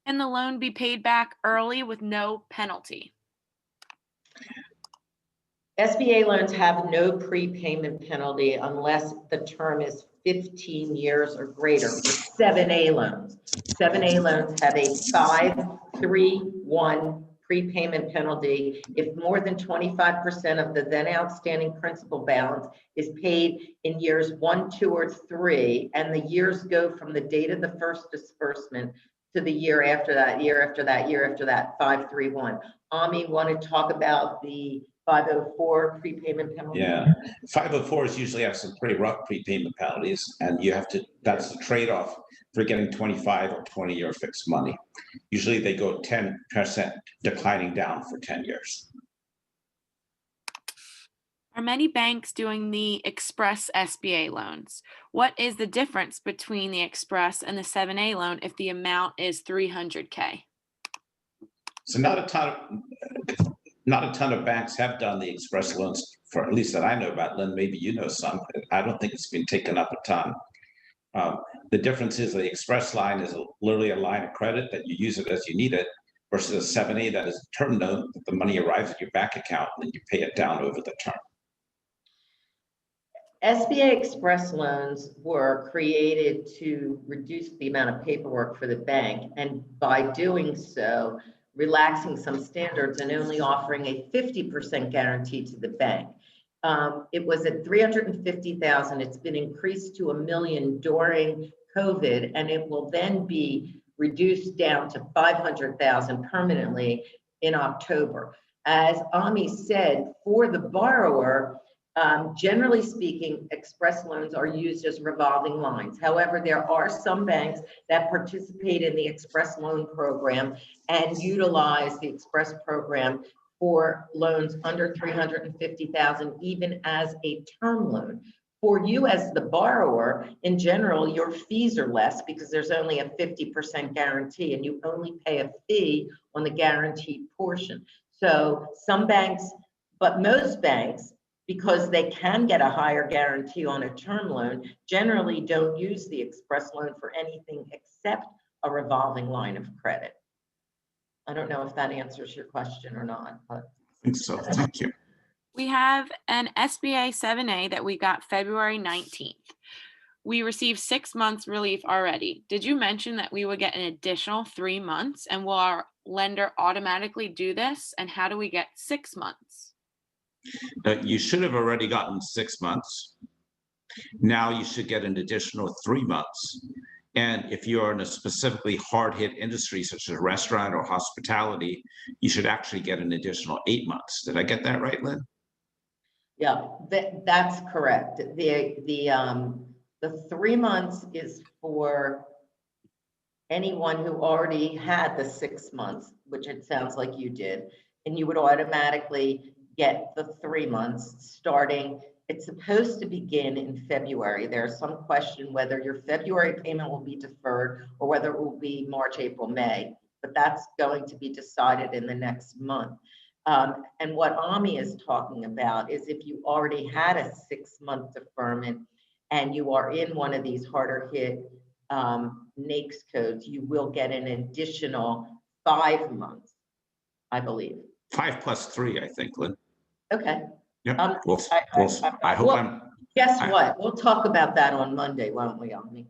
C: Can the loan be paid back early with no penalty?
B: SBA loans have no prepayment penalty unless the term is 15 years or greater for 7A loans. 7A loans have a 5-3-1 prepayment penalty if more than 25% of the then outstanding principal balance is paid in years 1, 2, or 3, and the years go from the date of the first disbursement to the year after that, year after that, year after that, 531. Ami, want to talk about the 504 prepayment penalty?
A: Yeah, 504s usually have some pretty rough prepayment penalties, and you have to, that's the trade-off for getting 25 or 20-year fixed money. Usually they go 10% declining down for 10 years.
C: Are many banks doing the Express SBA loans? What is the difference between the Express and the 7A loan if the amount is $300K?
A: So not a ton of banks have done the Express loans, for at least that I know about. Lynn, maybe you know some. I don't think it's been taken up a ton. The difference is the Express line is literally a line of credit that you use it as you need it, versus a 7A that is a term note that the money arrives at your bank account and then you pay it down over the term.
B: SBA Express loans were created to reduce the amount of paperwork for the bank, and by doing so, relaxing some standards and only offering a 50% guarantee to the bank. It was at $350,000. It's been increased to $1 million during COVID, and it will then be reduced down to $500,000 permanently in October. As Ami said, for the borrower, generally speaking, Express loans are used as revolving lines. However, there are some banks that participate in the Express loan program and utilize the Express program for loans under $350,000, even as a term loan. For you as the borrower, in general, your fees are less because there's only a 50% guarantee and you only pay a fee on the guaranteed portion. So some banks, but most banks, because they can get a higher guarantee on a term loan, generally don't use the Express loan for anything except a revolving line of credit. I don't know if that answers your question or not, but.
A: I think so. Thank you.
C: We have an SBA 7A that we got February 19th. We received 6 months relief already. Did you mention that we would get an additional 3 months, and will our lender automatically do this? And how do we get 6 months?
A: You should have already gotten 6 months. Now you should get an additional 3 months. And if you're in a specifically hard-hit industry, such as restaurant or hospitality, you should actually get an additional 8 months. Did I get that right, Lynn?
B: Yeah, that's correct. The 3 months is for anyone who already had the 6 months, which it sounds like you did, and you would automatically get the 3 months starting. It's supposed to begin in February. There's some question whether your February payment will be deferred or whether it will be March, April, May, but that's going to be decided in the next month. And what Ami is talking about is if you already had a 6-month deferment and you are in one of these harder hit NAICS codes, you will get an additional 5 months, I believe.
A: 5 plus 3, I think, Lynn.
B: Okay.
A: Yeah.
B: I hope I'm. Guess what? We'll talk about that on Monday, won't we, Ami?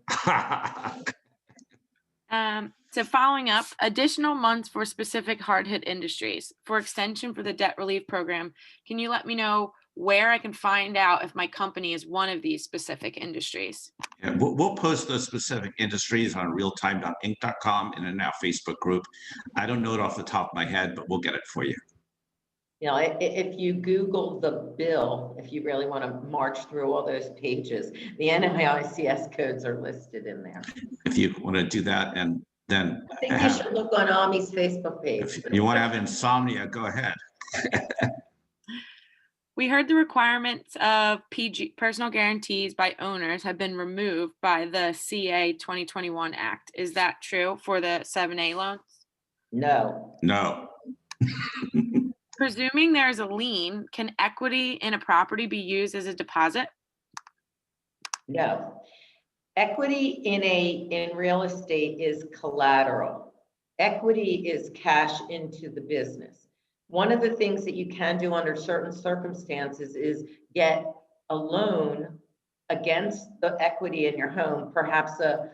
C: So following up, additional months for specific hard-hit industries. For extension for the debt relief program, can you let me know where I can find out if my company is one of these specific industries?
A: Yeah, we'll post those specific industries on realtime.inc.com and in our Facebook group. I don't know it off the top of my head, but we'll get it for you.
B: You know, if you Google the bill, if you really want to march through all those pages, the NAICS codes are listed in there.
A: If you want to do that, and then
B: I think you should look on Ami's Facebook page.
A: If you want to have insomnia, go ahead.
C: We heard the requirements of personal guarantees by owners have been removed by the CA 2021 Act. Is that true for the 7A loans?
B: No.
A: No.
C: Presuming there is a lien, can equity in a property be used as a deposit?
B: No. Equity in real estate is collateral. Equity is cash into the business. One of the things that you can do under certain circumstances is get a loan against the equity in your home, perhaps a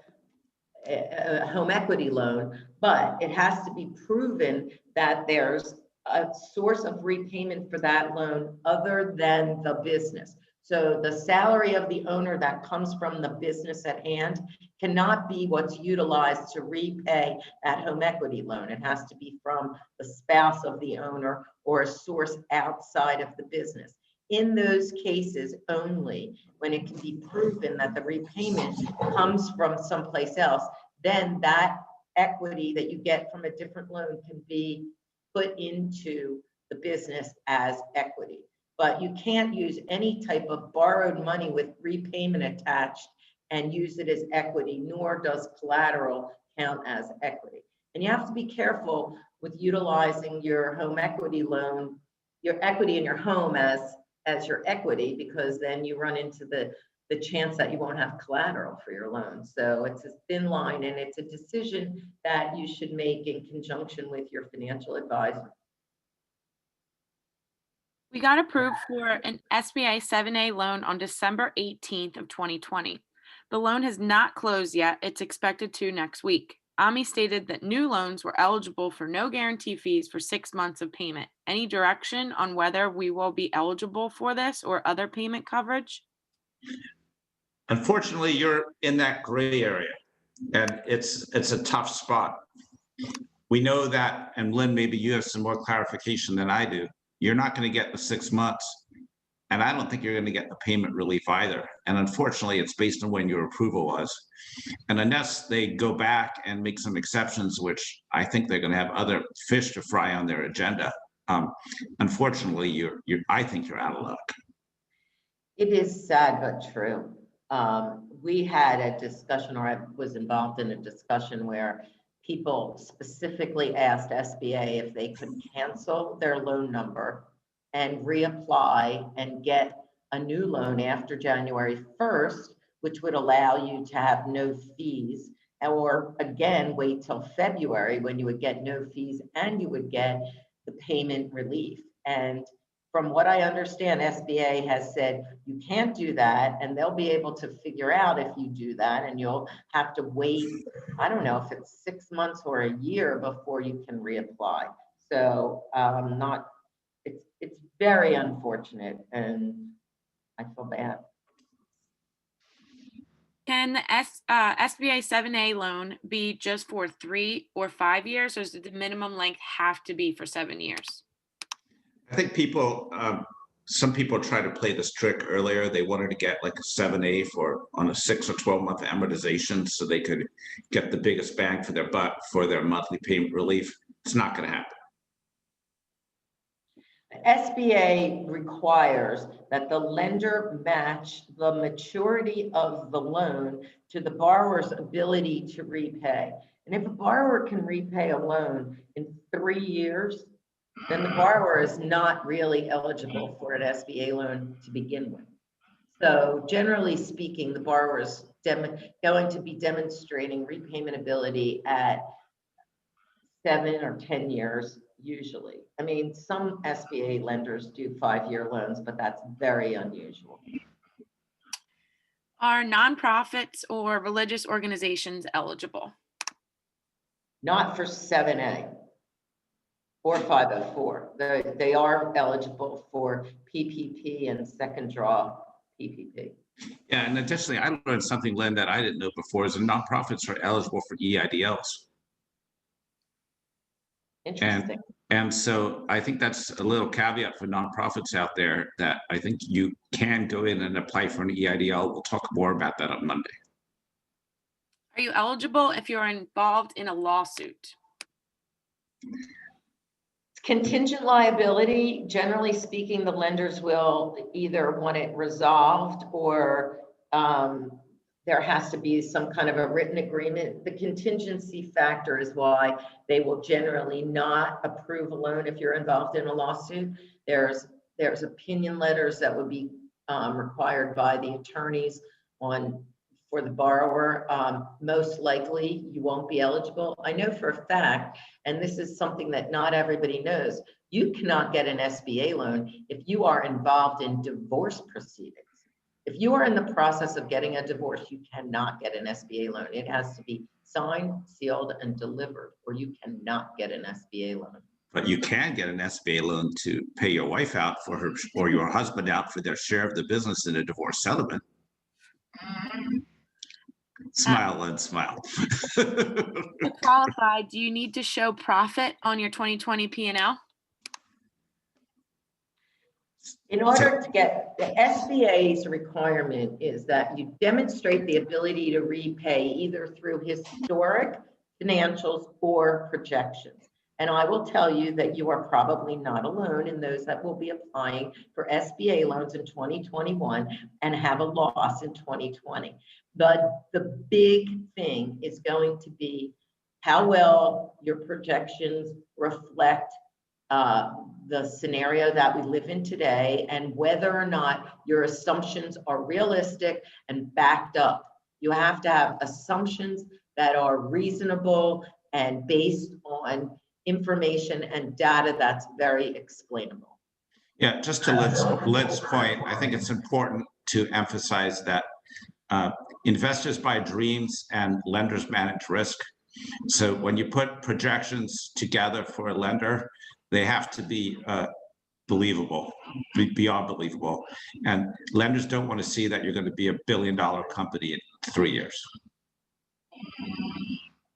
B: home equity loan, but it has to be proven that there's a source of repayment for that loan other than the business. So the salary of the owner that comes from the business at hand cannot be what's utilized to repay that home equity loan. It has to be from the spouse of the owner or a source outside of the business. In those cases only, when it can be proven that the repayment comes from someplace else, then that equity that you get from a different loan can be put into the business as equity. But you can't use any type of borrowed money with repayment attached and use it as equity, nor does collateral count as equity. And you have to be careful with utilizing your home equity loan, your equity in your home as your equity, because then you run into the chance that you won't have collateral for your loan. So it's a thin line, and it's a decision that you should make in conjunction with your financial advisor.
C: We got approved for an SBA 7A loan on December 18th of 2020. The loan has not closed yet. It's expected to next week. AMI stated that new loans were eligible for no guarantee fees for 6 months of payment. Any direction on whether we will be eligible for this or other payment coverage?
A: Unfortunately, you're in that gray area, and it's a tough spot. We know that, and Lynn, maybe you have some more clarification than I do. You're not going to get the 6 months, and I don't think you're going to get the payment relief either. And unfortunately, it's based on when your approval was. And unless they go back and make some exceptions, which I think they're going to have other fish to fry on their agenda, unfortunately, I think you're out of luck.
B: It is sad but true. We had a discussion, or I was involved in a discussion where people specifically asked SBA if they could cancel their loan number and reapply and get a new loan after January 1st, which would allow you to have no fees, or again, wait till February when you would get no fees and you would get the payment relief. And from what I understand, SBA has said you can't do that, and they'll be able to figure out if you do that, and you'll have to wait, I don't know if it's 6 months or a year before you can reapply. So it's very unfortunate, and I feel bad.
C: Can the SBA 7A loan be just for 3 or 5 years, or does the minimum length have to be for 7 years?
A: I think some people try to play this trick earlier. They wanted to get like a 7A on a 6 or 12-month amortization so they could get the biggest bang for their buck for their monthly payment relief. It's not going to happen.
B: SBA requires that the lender match the maturity of the loan to the borrower's ability to repay. And if a borrower can repay a loan in 3 years, then the borrower is not really eligible for an SBA loan to begin with. So generally speaking, the borrower is going to be demonstrating repayment ability at 7 or 10 years usually. I mean, some SBA lenders do 5-year loans, but that's very unusual.
C: Are nonprofits or religious organizations eligible?
B: Not for 7A or 504. They are eligible for PPP and second draw PPP.
A: Yeah, and additionally, I learned something, Lynn, that I didn't know before, is that nonprofits are eligible for EIDLs.
B: Interesting.
A: And so I think that's a little caveat for nonprofits out there, that I think you can go in and apply for an EIDL. We'll talk more about that on Monday.
C: Are you eligible if you're involved in a lawsuit?
B: Contingent liability, generally speaking, the lenders will either want it resolved or there has to be some kind of a written agreement. The contingency factor is why they will generally not approve a loan if you're involved in a lawsuit. There's opinion letters that would be required by the attorneys for the borrower. Most likely you won't be eligible. I know for a fact, and this is something that not everybody knows, you cannot get an SBA loan if you are involved in divorce proceedings. If you are in the process of getting a divorce, you cannot get an SBA loan. It has to be signed, sealed, and delivered, or you cannot get an SBA loan.
A: But you can get an SBA loan to pay your wife out for her or your husband out for their share of the business in a divorce settlement. Smile and smile.
C: To qualify, do you need to show profit on your 2020 P&L?
B: In order to get, the SBA's requirement is that you demonstrate the ability to repay either through historic financials or projections. And I will tell you that you are probably not alone in those that will be applying for SBA loans in 2021 and have a loss in 2020. The big thing is going to be how well your projections reflect the scenario that we live in today, and whether or not your assumptions are realistic and backed up. You have to have assumptions that are reasonable and based on information and data that's very explainable.
A: Yeah, just to Lynn's point, I think it's important to emphasize that investors buy dreams and lenders manage risk. So when you put projections together for a lender, they have to be believable, beyond believable. And lenders don't want to see that you're going to be $1 billion company in 3 years.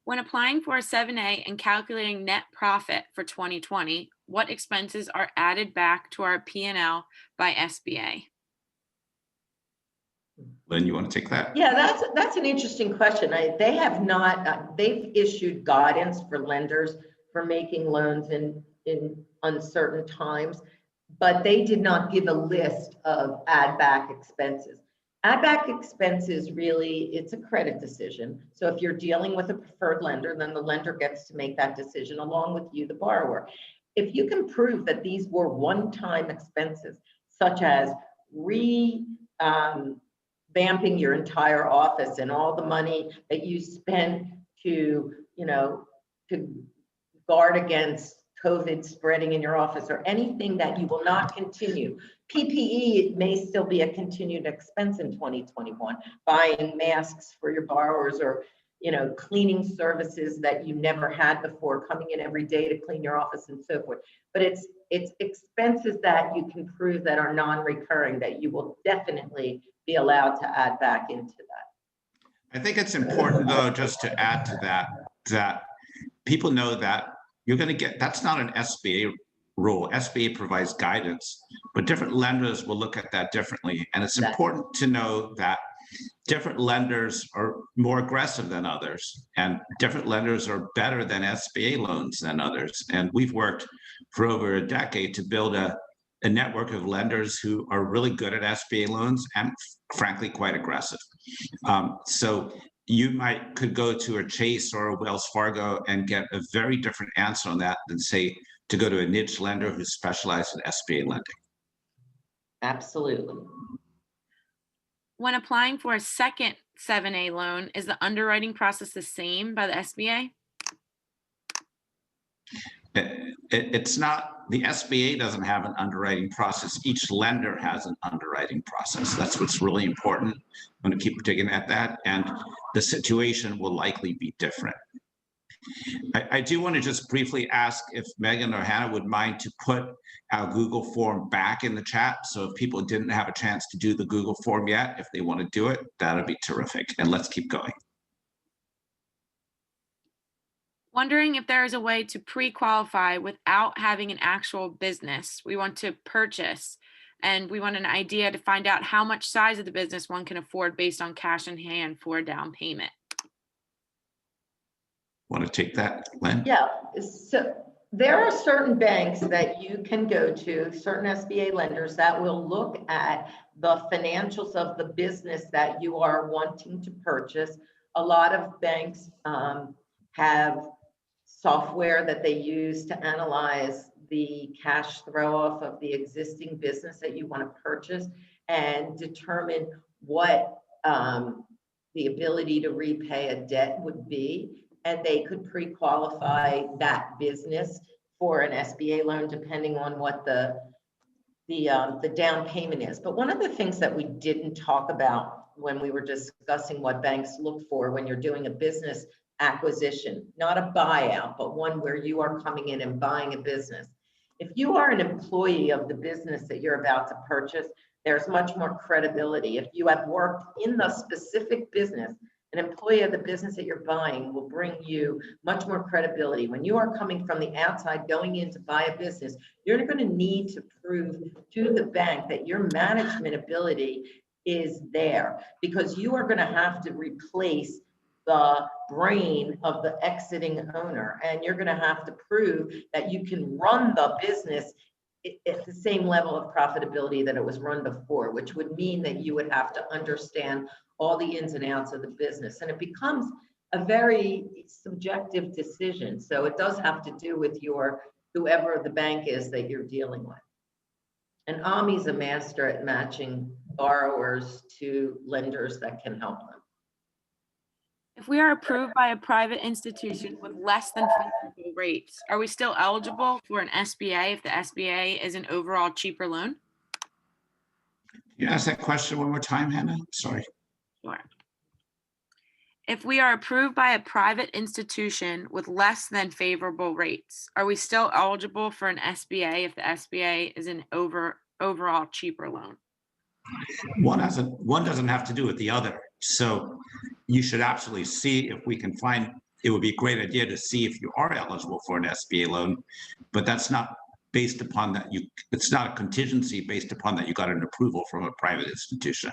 C: When applying for a 7A and calculating net profit for 2020, what expenses are added back to our P&L by SBA?
A: Lynn, you want to take that?
B: Yeah, that's an interesting question. They have not, they've issued guidance for lenders for making loans in uncertain times, but they did not give a list of add back expenses. Add back expenses, really, it's a credit decision. So if you're dealing with a preferred lender, then the lender gets to make that decision along with you, the borrower. If you can prove that these were one-time expenses, such as revamping your entire office and all the money that you spent to guard against COVID spreading in your office, or anything that you will not continue. PPE may still be a continued expense in 2021, buying masks for your borrowers, or cleaning services that you never had before, coming in every day to clean your office and so forth. But it's expenses that you can prove that are non-recurring, that you will definitely be allowed to add back into that.
A: I think it's important, though, just to add to that people know that you're going to get, that's not an SBA rule. SBA provides guidance, but different lenders will look at that differently. And it's important to know that different lenders are more aggressive than others, and different lenders are better than SBA loans than others. And we've worked for over a decade to build a network of lenders who are really good at SBA loans and frankly quite aggressive. So you could go to a Chase or a Wells Fargo and get a very different answer on that than, say, to go to a niche lender who specializes in SBA lending.
B: Absolutely.
C: When applying for a second 7A loan, is the underwriting process the same by the SBA?
A: It's not. The SBA doesn't have an underwriting process. Each lender has an underwriting process. That's what's really important. I'm going to keep digging at that, and the situation will likely be different. I do want to just briefly ask if Megan or Hannah would mind to put our Google form back in the chat. So if people didn't have a chance to do the Google form yet, if they want to do it, that'd be terrific. And let's keep going.
C: Wondering if there is a way to pre-qualify without having an actual business. We want to purchase, and we want an idea to find out how much size of the business one can afford based on cash in hand for a down payment.
A: Want to take that, Lynn?
B: Yeah, so there are certain banks that you can go to, certain SBA lenders that will look at the financials of the business that you are wanting to purchase. A lot of banks have software that they use to analyze the cash throw off of the existing business that you want to purchase and determine what the ability to repay a debt would be. And they could pre-qualify that business for an SBA loan, depending on what the the down payment is. But one of the things that we didn't talk about when we were discussing what banks look for when you're doing a business acquisition, not a buyout, but one where you are coming in and buying a business. If you are an employee of the business that you're about to purchase, there's much more credibility. If you have worked in the specific business, an employee of the business that you're buying will bring you much more credibility. When you are coming from the outside, going in to buy a business, you're going to need to prove to the bank that your management ability is there, because you are going to have to replace the brain of the exiting owner, and you're going to have to prove that you can run the business at the same level of profitability that it was run before, which would mean that you would have to understand all the ins and outs of the business. And it becomes a very subjective decision. So it does have to do with whoever the bank is that you're dealing with. And AMI's a master at matching borrowers to lenders that can help them.
C: If we are approved by a private institution with less than favorable rates, are we still eligible for an SBA if the SBA is an overall cheaper loan?
A: You ask that question one more time, Hannah? Sorry.
C: Sure. If we are approved by a private institution with less than favorable rates, are we still eligible for an SBA if the SBA is an overall cheaper loan?
A: One doesn't have to do with the other. So you should absolutely see if we can find, it would be a great idea to see if you are eligible for an SBA loan, but that's not based upon that it's not a contingency based upon that you got an approval from a private institution.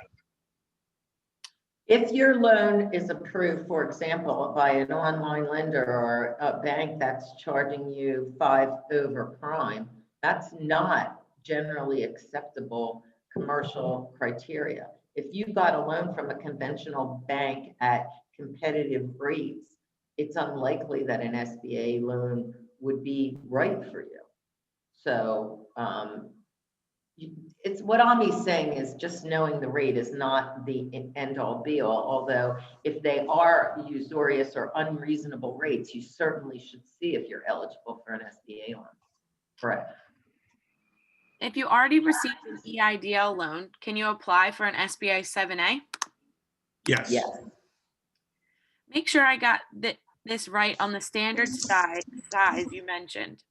B: If your loan is approved, for example, by an online lender or a bank that's charging you 5 over prime, that's not generally acceptable commercial criteria. If you got a loan from a conventional bank at competitive rates, it's unlikely that an SBA loan would be right for you. So it's what Ami's saying is just knowing the rate is not the end all be all. Although if they are usurious or unreasonable rates, you certainly should see if you're eligible for an SBA loan. Correct.
C: If you already received an EIDL loan, can you apply for an SBA 7A?
A: Yes.
B: Yes.
C: Make sure I got this right on the standard size you mentioned.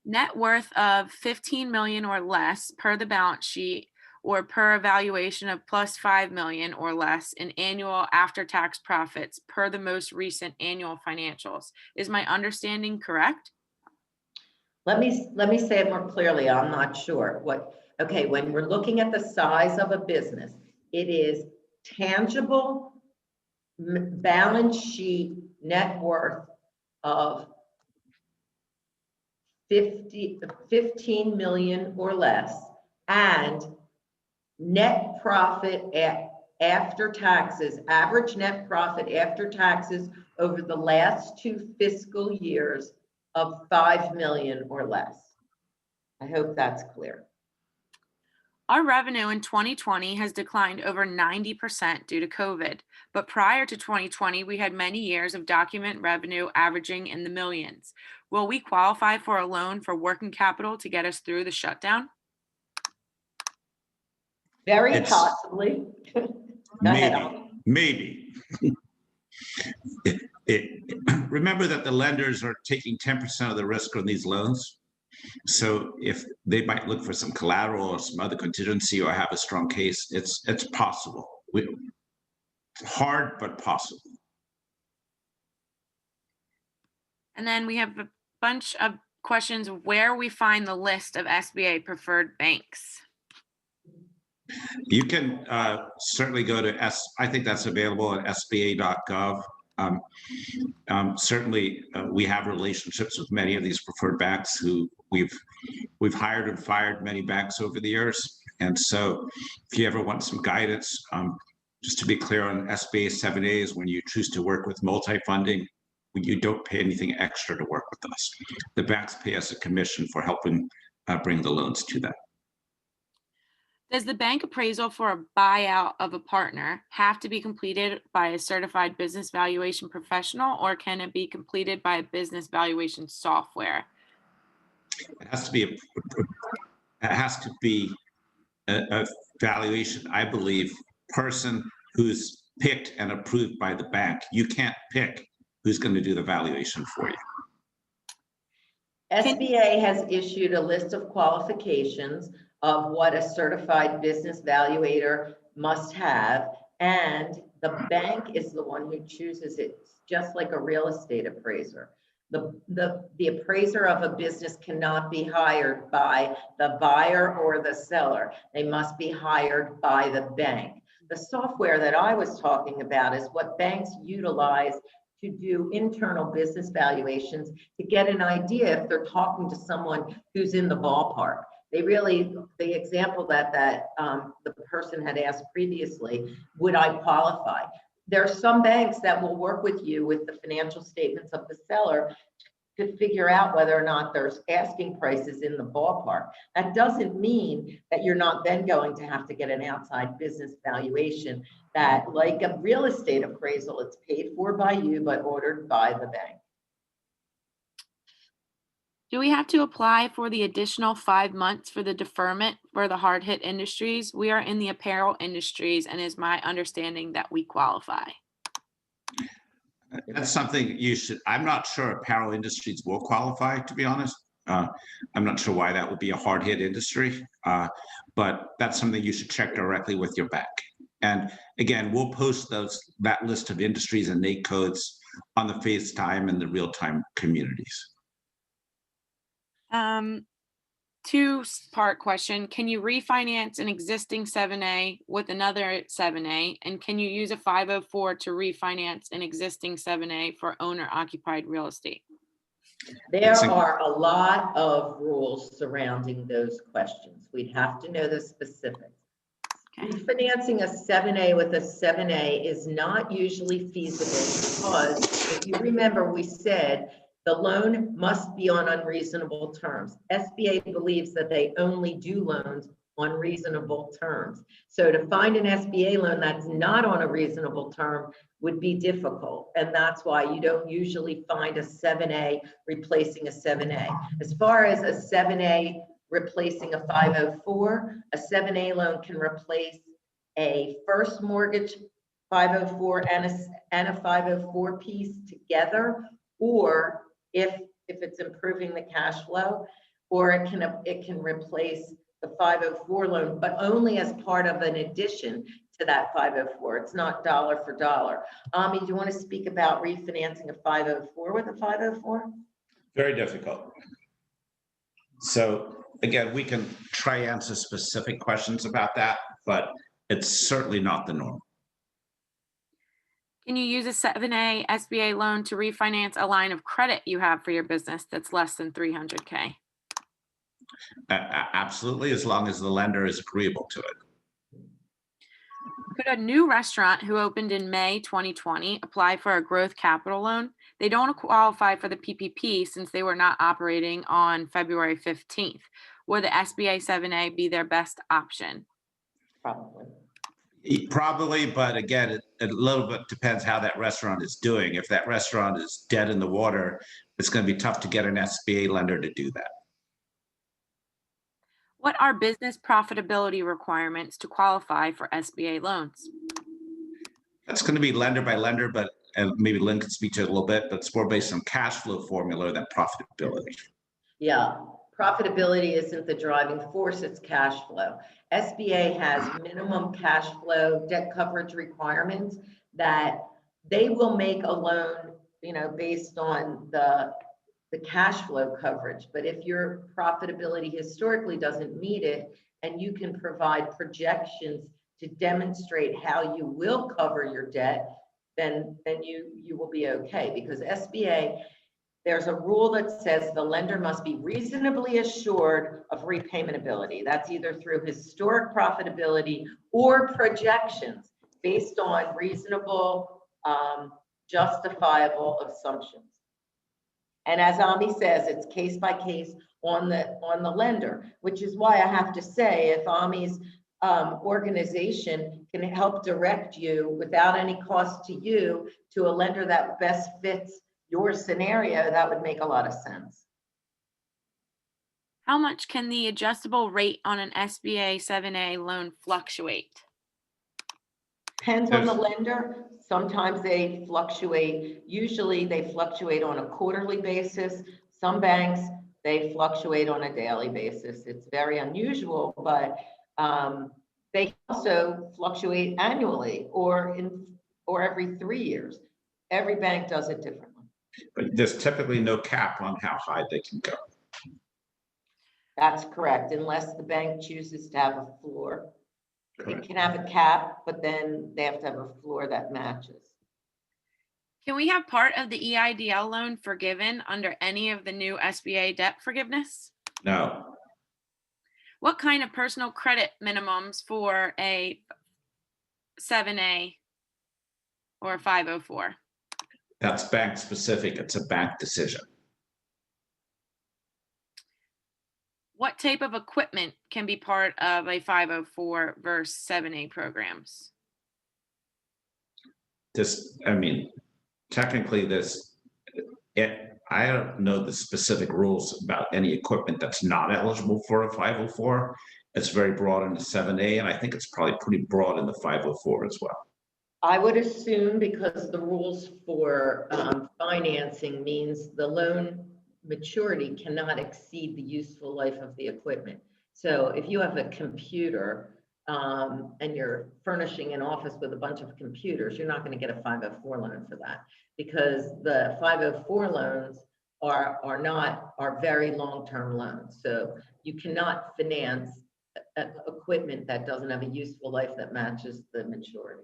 C: Net worth of 15 million or less per the balance sheet or per evaluation of plus 5 million or less in annual after-tax profits per the most recent annual financials. Is my understanding correct?
B: Let me say it more clearly. I'm not sure okay, when we're looking at the size of a business, it is tangible balance sheet net worth of 15 million or less, and net profit after taxes, average net profit after taxes over the last 2 fiscal years of 5 million or less. I hope that's clear.
C: Our revenue in 2020 has declined over 90% due to COVID, but prior to 2020, we had many years of document revenue averaging in the millions. Will we qualify for a loan for working capital to get us through the shutdown?
B: Very possibly.
A: Maybe. Remember that the lenders are taking 10% of the risk on these loans. So if they might look for some collateral or some other contingency or have a strong case, it's possible. It's hard, but possible.
C: And then we have a bunch of questions where we find the list of SBA preferred banks.
A: You can certainly go to I think that's available at SBA.gov. Certainly, we have relationships with many of these preferred banks who we've hired and fired many banks over the years. And so if you ever want some guidance, just to be clear on SBA 7As, when you choose to work with multi-funding, you don't pay anything extra to work with us. The banks pay us a commission for helping bring the loans to them.
C: Does the bank appraisal for a buyout of a partner have to be completed by a certified business valuation professional, or can it be completed by a business valuation software?
A: It has to be a valuation, I believe, person who's picked and approved by the bank. You can't pick who's going to do the valuation for you.
B: SBA has issued a list of qualifications of what a certified business valuator must have, and the bank is the one who chooses it, just like a real estate appraiser. The appraiser of a business cannot be hired by the buyer or the seller. They must be hired by the bank. The software that I was talking about is what banks utilize to do internal business valuations to get an idea if they're talking to someone who's in the ballpark. They really, the example that the person had asked previously, would I qualify? There are some banks that will work with you with the financial statements of the seller to figure out whether or not there's asking prices in the ballpark. That doesn't mean that you're not then going to have to get an outside business valuation that, like a real estate appraisal, it's paid for by you but ordered by the bank.
C: Do we have to apply for the additional 5 months for the deferment for the hard hit industries? We are in the apparel industries, and it's my understanding that we qualify.
A: That's something you should, I'm not sure apparel industries will qualify, to be honest. I'm not sure why that would be a hard hit industry, but that's something you should check directly with your bank. And again, we'll post that list of industries and NAIC codes on the FaceTime and the real-time communities.
C: Two-part question. Can you refinance an existing 7A with another 7A? And can you use a 504 to refinance an existing 7A for owner-occupied real estate?
B: There are a lot of rules surrounding those questions. We'd have to know the specifics. Okay. Refinancing a 7A with a 7A is not usually feasible because, if you remember, we said the loan must be on unreasonable terms. SBA believes that they only do loans on reasonable terms. So to find an SBA loan that's not on a reasonable term would be difficult. And that's why you don't usually find a 7A replacing a 7A. As far as a 7A replacing a 504, a 7A loan can replace a first mortgage 504 and a 504 piece together, or if it's improving the cash flow, or it can replace the 504 loan, but only as part of an addition to that 504. It's not dollar for dollar. Ami, do you want to speak about refinancing a 504 with a 504?
A: Very difficult. So again, we can try answer specific questions about that, but it's certainly not the norm.
C: Can you use a 7A SBA loan to refinance a line of credit you have for your business that's less than $300K?
A: Absolutely, as long as the lender is agreeable to it.
C: Could a new restaurant who opened in May 2020 apply for a growth capital loan? They don't qualify for the PPP since they were not operating on February 15th. Would the SBA 7A be their best option?
A: Probably, but again, it a little bit depends how that restaurant is doing. If that restaurant is dead in the water, it's going to be tough to get an SBA lender to do that.
C: What are business profitability requirements to qualify for SBA loans?
A: That's going to be lender by lender, but maybe Lynn could speak to it a little bit, but it's more based on cash flow formula than profitability.
B: Yeah, profitability isn't the driving force, it's cash flow. SBA has minimum cash flow debt coverage requirements that they will make a loan, based on the cash flow coverage. But if your profitability historically doesn't meet it, and you can provide projections to demonstrate how you will cover your debt, then you will be okay. Because SBA, there's a rule that says the lender must be reasonably assured of repayment ability. That's either through historic profitability or projections based on reasonable, justifiable assumptions. And as Ami says, it's case by case on the lender, which is why I have to say, if Ami's organization can help direct you without any cost to you to a lender that best fits your scenario, that would make a lot of sense.
C: How much can the adjustable rate on an SBA 7A loan fluctuate?
B: Depends on the
A: There's-
B: lender. Sometimes they fluctuate. Usually they fluctuate on a quarterly basis. Some banks, they fluctuate on a daily basis. It's very unusual, but they also fluctuate annually or every 3 years. Every bank does it differently.
A: But there's typically no cap on how high they can go.
B: That's correct, unless the bank chooses to have a floor. It
A: Correct.
B: can have a cap, but then they have to have a floor that matches.
C: Can we have part of the EIDL loan forgiven under any of the new SBA debt forgiveness?
A: No,
C: What kind of personal credit minimums for a 7A or a 504?
A: that's bank specific. It's a bank decision.
C: What type of equipment can be part of a 504 versus 7A programs?
A: This, I mean, technically I don't know the specific rules about any equipment that's not eligible for a 504. It's very broad in the 7A, and I think it's probably pretty broad in the 504 as well.
B: I would assume because the rules for financing means the loan maturity cannot exceed the useful life of the equipment. So if you have a computer and you're furnishing an office with a bunch of computers, you're not going to get a 504 loan for that, because the 504 loans are very long-term loans. So you cannot finance equipment that doesn't have a useful life that matches the maturity.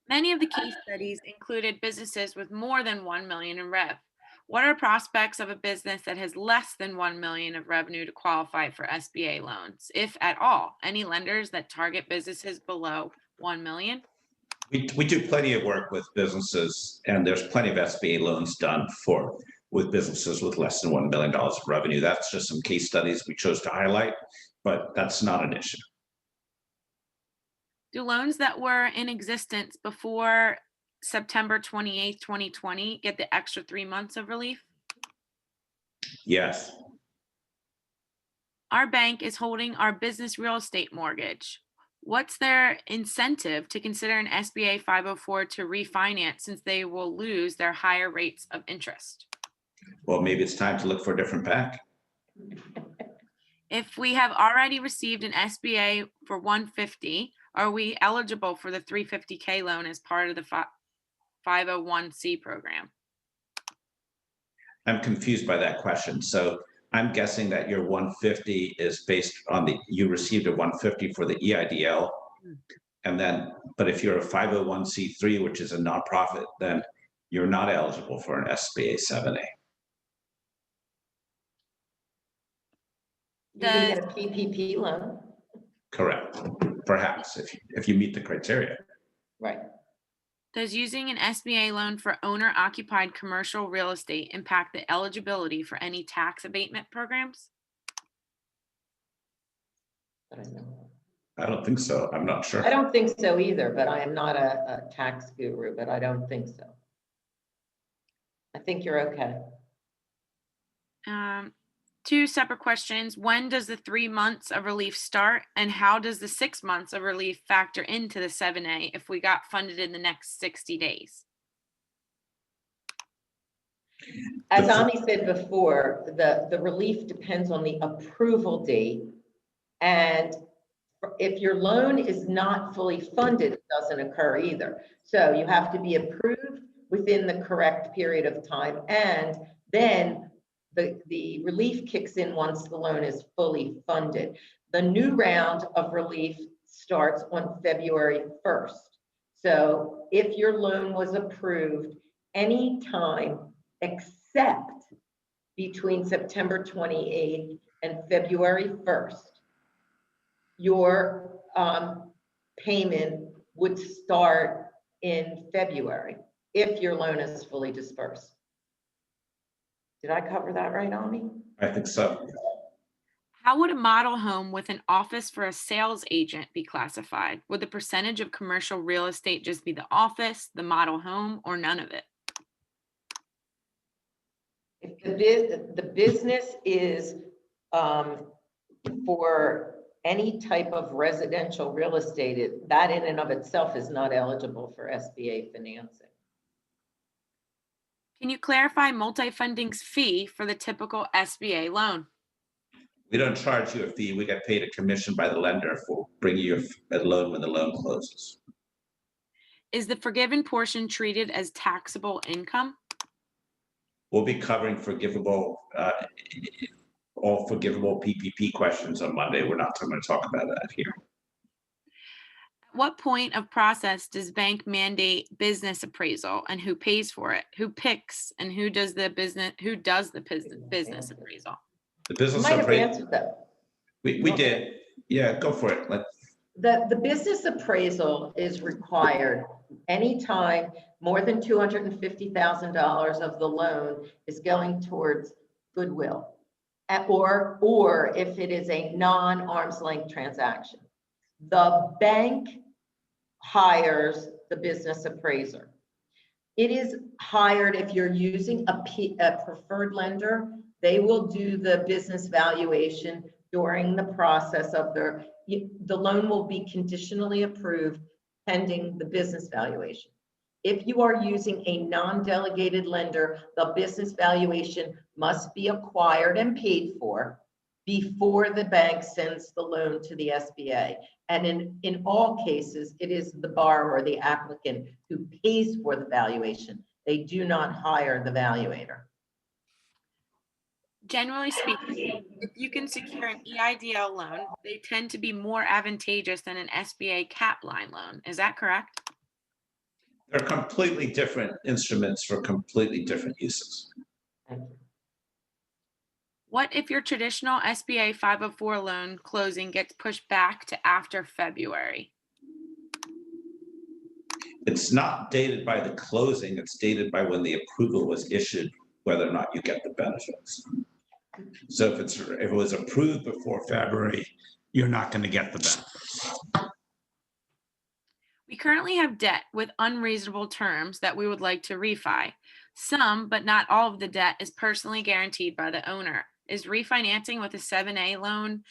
C: Many of the case studies included businesses with more than 1 million in rev. What are prospects of a business that has less than 1 million of revenue to qualify for SBA loans, if at all? Any lenders that target businesses below 1 million?
A: We do plenty of work with businesses, and there's plenty of SBA loans done with businesses with less than $1 million of revenue. That's just some case studies we chose to highlight, but that's not an issue.
C: Do loans that were in existence before September 28th, 2020 get the extra 3 months of relief?
A: Yes,
C: Our bank is holding our business real estate mortgage. What's their incentive to consider an SBA 504 to refinance, since they will lose their higher rates of interest?
A: well, maybe it's time to look for a different bank.
C: If we have already received an SBA for 150, are we eligible for the 350K loan as part of the 501C program?
A: I'm confused by that question. So I'm guessing that your 150 is based on you received a 150 for the EIDL. And then, but if you're a 501c3, which is a nonprofit, then you're not eligible for an SBA 7A.
B: You can get a PPP loan.
A: Correct. Perhaps if you meet the criteria.
B: Right.
C: Does using an SBA loan for owner-occupied commercial real estate impact the eligibility for any tax abatement programs?
A: I don't think so. I'm not sure.
B: I don't think so either, but I am not a tax guru, but I don't think so. I think you're okay.
C: 2 separate questions. When does the 3 months of relief start, and how does the 6 months of relief factor into the 7A if we got funded in the next 60 days?
B: As Ami said before, the relief depends on the approval date. And if your loan is not fully funded, it doesn't occur either. So you have to be approved within the correct period of time. And then the relief kicks in once the loan is fully funded. The new round of relief starts on February 1st. So if your loan was approved anytime except between September 28th and February 1st, your payment would start in February if your loan is fully dispersed. Did I cover that right, Ami?
A: I think so.
C: How would a model home with an office for a sales agent be classified? Would the percentage of commercial real estate just be the office, the model home, or none of it?
B: If the business is for any type of residential real estate, that in and of itself is not eligible for SBA financing.
C: Can you clarify multi-funding's fee for the typical SBA loan?
A: We don't charge you a fee. We get paid a commission by the lender for bringing you a loan when the loan closes.
C: Is the forgiven portion treated as taxable income?
A: We'll be covering all forgivable PPP questions on Monday. We're not going to talk about that here.
C: At what point of process does bank mandate business appraisal, and who pays for it? Who picks and who does the business business appraisal?
A: The
B: You
A: business
B: might have
A: appraisal.
B: answered that.
A: We did. Yeah, go for it.
B: The business appraisal is required anytime more than $250,000 of the loan is going towards goodwill, or if it is a non-arm's length transaction. The bank hires the business appraiser. It is hired if you're using a preferred lender. They will do the business valuation during the process of the loan will be conditionally approved pending the business valuation. If you are using a non-delegated lender, the business valuation must be acquired and paid for before the bank sends the loan to the SBA. And in all cases, it is the borrower, the applicant, who pays for the valuation. They do not hire the valuator.
C: Generally speaking, if you can secure an EIDL loan, they tend to be more advantageous than an SBA cap line loan. Is that correct?
A: They're completely different instruments for completely different uses.
B: Thank you.
C: What if your traditional SBA 504 loan closing gets pushed back to after February?
A: It's not dated by the closing, it's dated by when the approval was issued, whether or not you get the benefits. So if it was approved before February, you're not going to get the benefits.
C: We currently have debt with unreasonable terms that we would like to refi. Some, but not all of the debt is personally guaranteed by the owner. Is refinancing with a 7A loan?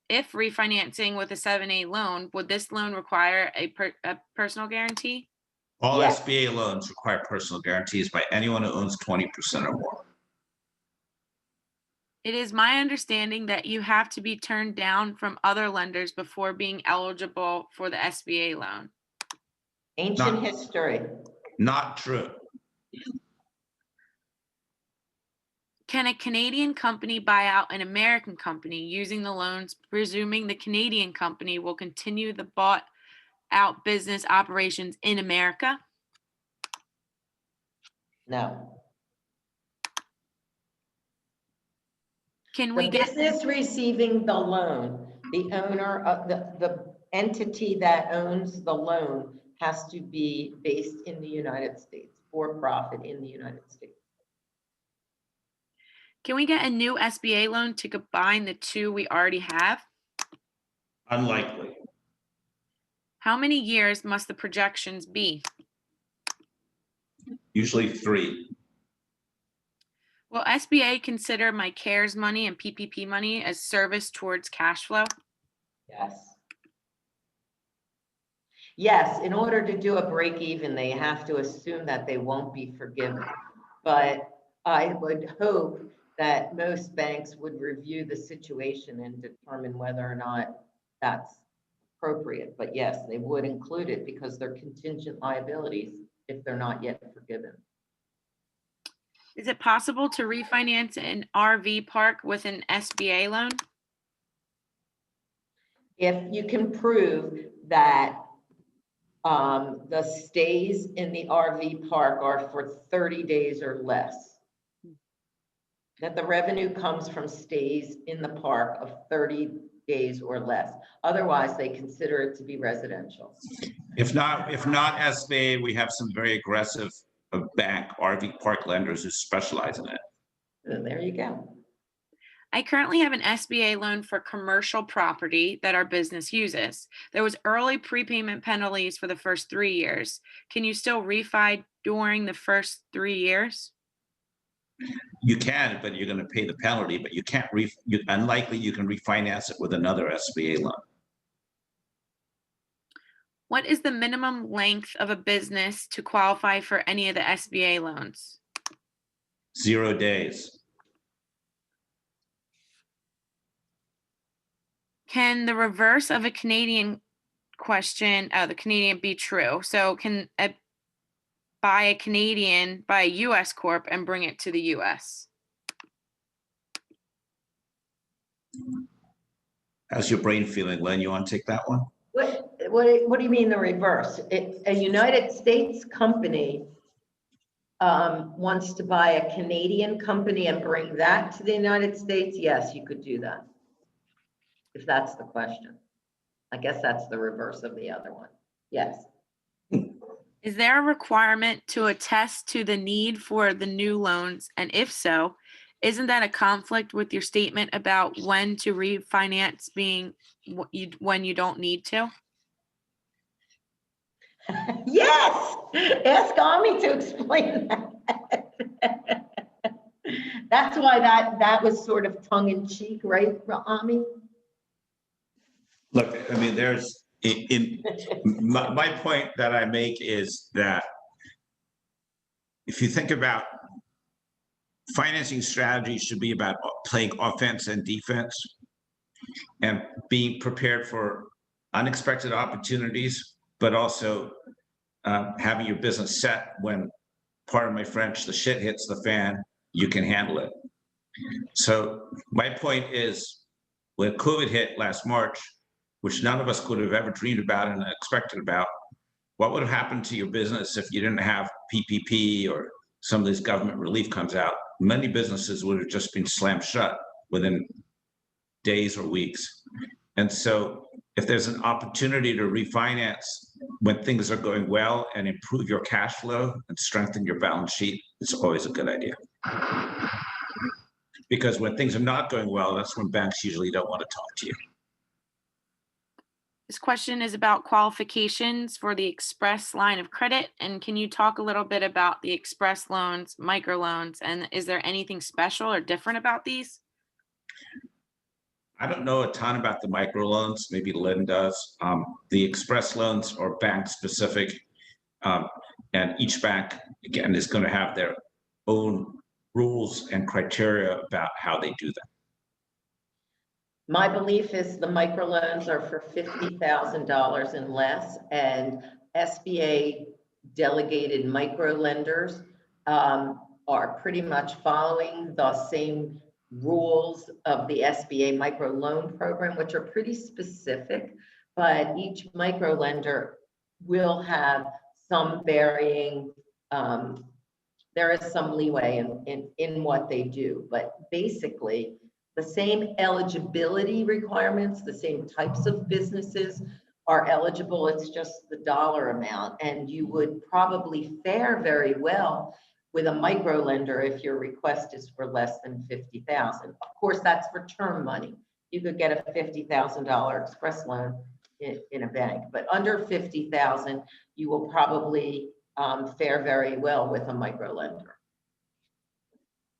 C: If refinancing with a 7A loan, would this loan require a personal guarantee?
A: All
B: Yes.
A: SBA loans require personal guarantees by anyone who owns 20% or more.
C: It is my understanding that you have to be turned down from other lenders before being eligible for the SBA loan.
B: Ancient history.
A: Not true.
C: Can a Canadian company buy out an American company using the loans, presuming the Canadian company will continue the bought out business operations in America?
B: No.
C: Can
B: The
C: we get
B: business receiving the loan, the owner of the entity that owns the loan has to be based in the United States, for profit in the United States.
C: Can we get a new SBA loan to combine the two we already have?
A: Unlikely.
C: How many years must the projections be?
A: Usually 3.
C: Will SBA consider my CARES money and PPP money as service towards cash flow?
B: Yes. Yes, in order to do a break even, they have to assume that they won't be forgiven. But I would hope that most banks would review the situation and determine whether or not that's appropriate. But yes, they would include it because they're contingent liabilities if they're not yet forgiven.
C: Is it possible to refinance an RV park with an SBA loan?
B: If you can prove that the stays in the RV park are for 30 days or less, that the revenue comes from stays in the park of 30 days or less. Otherwise, they consider it to be residential.
A: If not SBA, we have some very aggressive bank RV park lenders who specialize in it.
B: And there you go.
C: I currently have an SBA loan for commercial property that our business uses. There was early prepayment penalties for the first 3 years. Can you still refi during the first 3 years?
A: You can, but you're going to pay the penalty, but you can't, unlikely you can refinance it with another SBA loan.
C: What is the minimum length of a business to qualify for any of the SBA loans?
A: 0 days.
C: Can the reverse of a Canadian question, the Canadian be true? So can buy a Canadian, buy a US Corp and bring it to the US?
A: How's your brain feeling, Len? You want to take that one?
B: What do you mean the reverse? A United States company wants to buy a Canadian company and bring that to the United States? Yes, you could do that. If that's the question. I guess that's the reverse of the other one. Yes.
C: Is there a requirement to attest to the need for the new loans? And if so, isn't that a conflict with your statement about when to refinance being when you don't need to?
B: Yes, ask Ami to explain that. That's why that was sort of tongue in cheek, right, Ami?
A: Look, I mean, there's my point that I make is that if you think about financing strategy should be about playing offense and defense and being prepared for unexpected opportunities, but also having your business set when, pardon my French, the shit hits the fan, you can handle it. So my point is, when COVID hit last March, which none of us could have ever dreamed about and expected about, what would have happened to your business if you didn't have PPP or some of this government relief comes out? Many businesses would have just been slammed shut within days or weeks. And so if there's an opportunity to refinance when things are going well and improve your cash flow and strengthen your balance sheet, it's always a good idea. Because when things are not going well, that's when banks usually don't want to talk to you.
C: This question is about qualifications for the Express line of credit. And can you talk a little bit about the Express loans, microloans, and is there anything special or different about these?
A: I don't know a ton about the microloans. Maybe Lynn does. The Express loans are bank specific, and each bank, again, is going to have their own rules and criteria about how they do them.
B: My belief is the microloans are for $50,000 and less, and SBA delegated micro lenders are pretty much following the same rules of the SBA micro loan program, which are pretty specific, but each micro lender will have some varying, there is some leeway in what they do, but basically the same eligibility requirements, the same types of businesses are eligible. It's just the dollar amount, and you would probably fare very well with a micro lender if your request is for less than $50,000. Of course, that's for term money. You could get a $50,000 Express loan in a bank, but under $50,000, you will probably fare very well with a micro lender.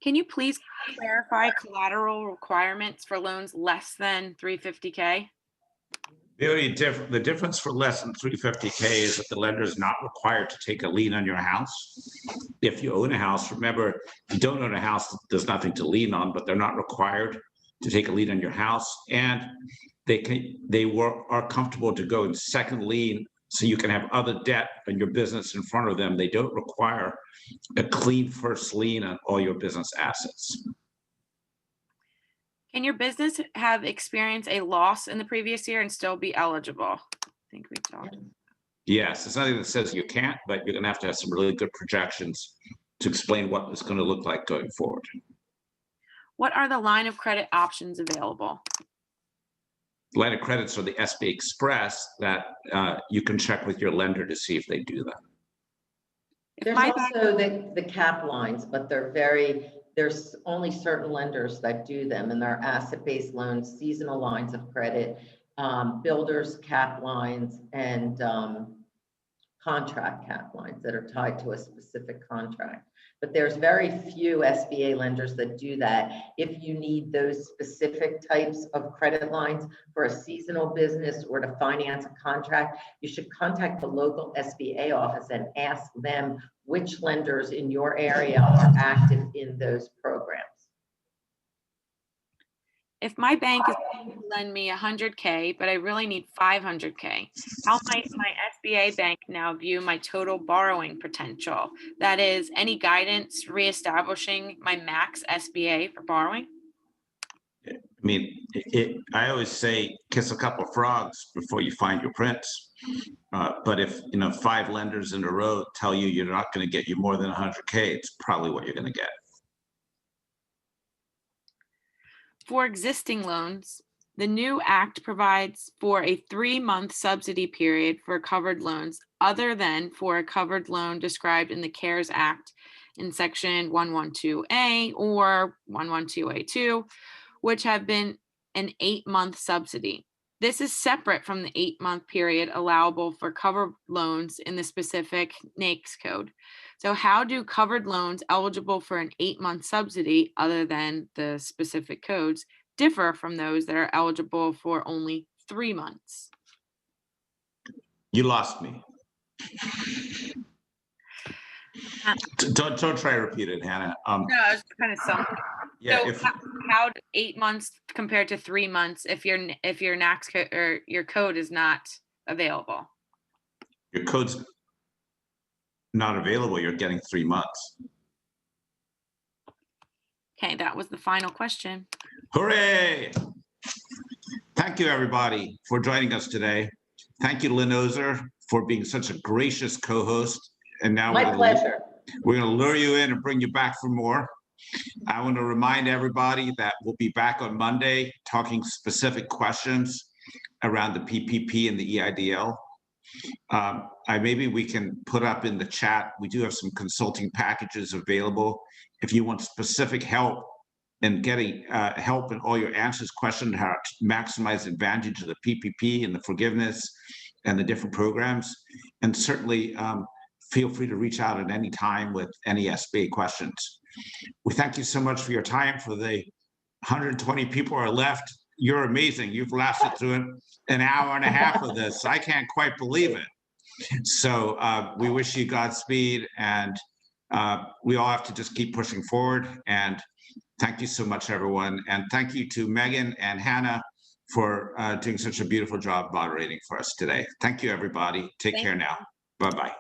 C: Can you please clarify collateral requirements for loans less than $350K?
A: The difference for less than $350K is that the lender is not required to take a lien on your house. If you own a house, remember, if you don't own a house, there's nothing to lien on, but they're not required to take a lien on your house. And they are comfortable to go in second lien so you can have other debt on your business in front of them. They don't require a clean first lien on all your business assets.
C: Can your business have experienced a loss in the previous year and still be eligible? I think we talked.
A: Yes, it's nothing that says you can't, but you're going to have some really good projections to explain what it's going to look like going forward.
C: What are the line of credit options available?
A: Line of credits are the SBA Express that you can check with your lender to see if they do that.
B: There's also the cap lines, but there's only certain lenders that do them, and they're asset-based loans, seasonal lines of credit, builders cap lines, and contract cap lines that are tied to a specific contract. but there's very few SBA lenders that do that. If you need those specific types of credit lines for a seasonal business or to finance a contract, you should contact the local SBA office and ask them which lenders in your area are active in those programs.
C: If my bank is going to lend me 100K, but I really need 500K, how might my SBA bank now view my total borrowing potential? That is, any guidance reestablishing my max SBA for borrowing?
A: I mean, I always say kiss a couple of frogs before you find your prince. But if 5 lenders in a row tell you you're not going to get you more than 100K, it's probably what you're going to get.
C: For existing loans, the new act provides for a 3-month subsidy period for covered loans other than for a covered loan described in the CARES Act in Section 112A or 112A2, which have been an 8-month subsidy. This is separate from the 8-month period allowable for covered loans in the specific NAICS code. So how do covered loans eligible for an 8-month subsidy, other than the specific codes, differ from those that are eligible for only 3 months?
A: You lost me. Don't try to repeat it, Hannah.
C: No, I was kind of something.
A: Yeah,
C: So how 8 months compared to 3 months if your NAICS code or your code is not available?
A: your code's not available, you're getting 3 months.
C: Okay, that was the final question.
A: Hooray! Thank you, everybody, for joining us today. Thank you, Lynn Ozer, for being such a gracious co-host. And now
B: My pleasure.
A: We're going to lure you in and bring you back for more. I want to remind everybody that we'll be back on Monday talking specific questions around the PPP and the EIDL. Maybe we can put up in the chat, we do have some consulting packages available. If you want specific help in getting help in all your answers questions, how to maximize the advantage of the PPP and the forgiveness and the different programs. And certainly feel free to reach out at any time with any SBA questions. We thank you so much for your time. For the 120 people who are left, you're amazing. You've lasted through an hour and a half of this. I can't quite believe it. So we wish you Godspeed, and we all have to just keep pushing forward. And thank you so much, everyone. And thank you to Megan and Hannah for doing such a beautiful job moderating for us today. Thank you, everybody. Take care now. Bye-bye.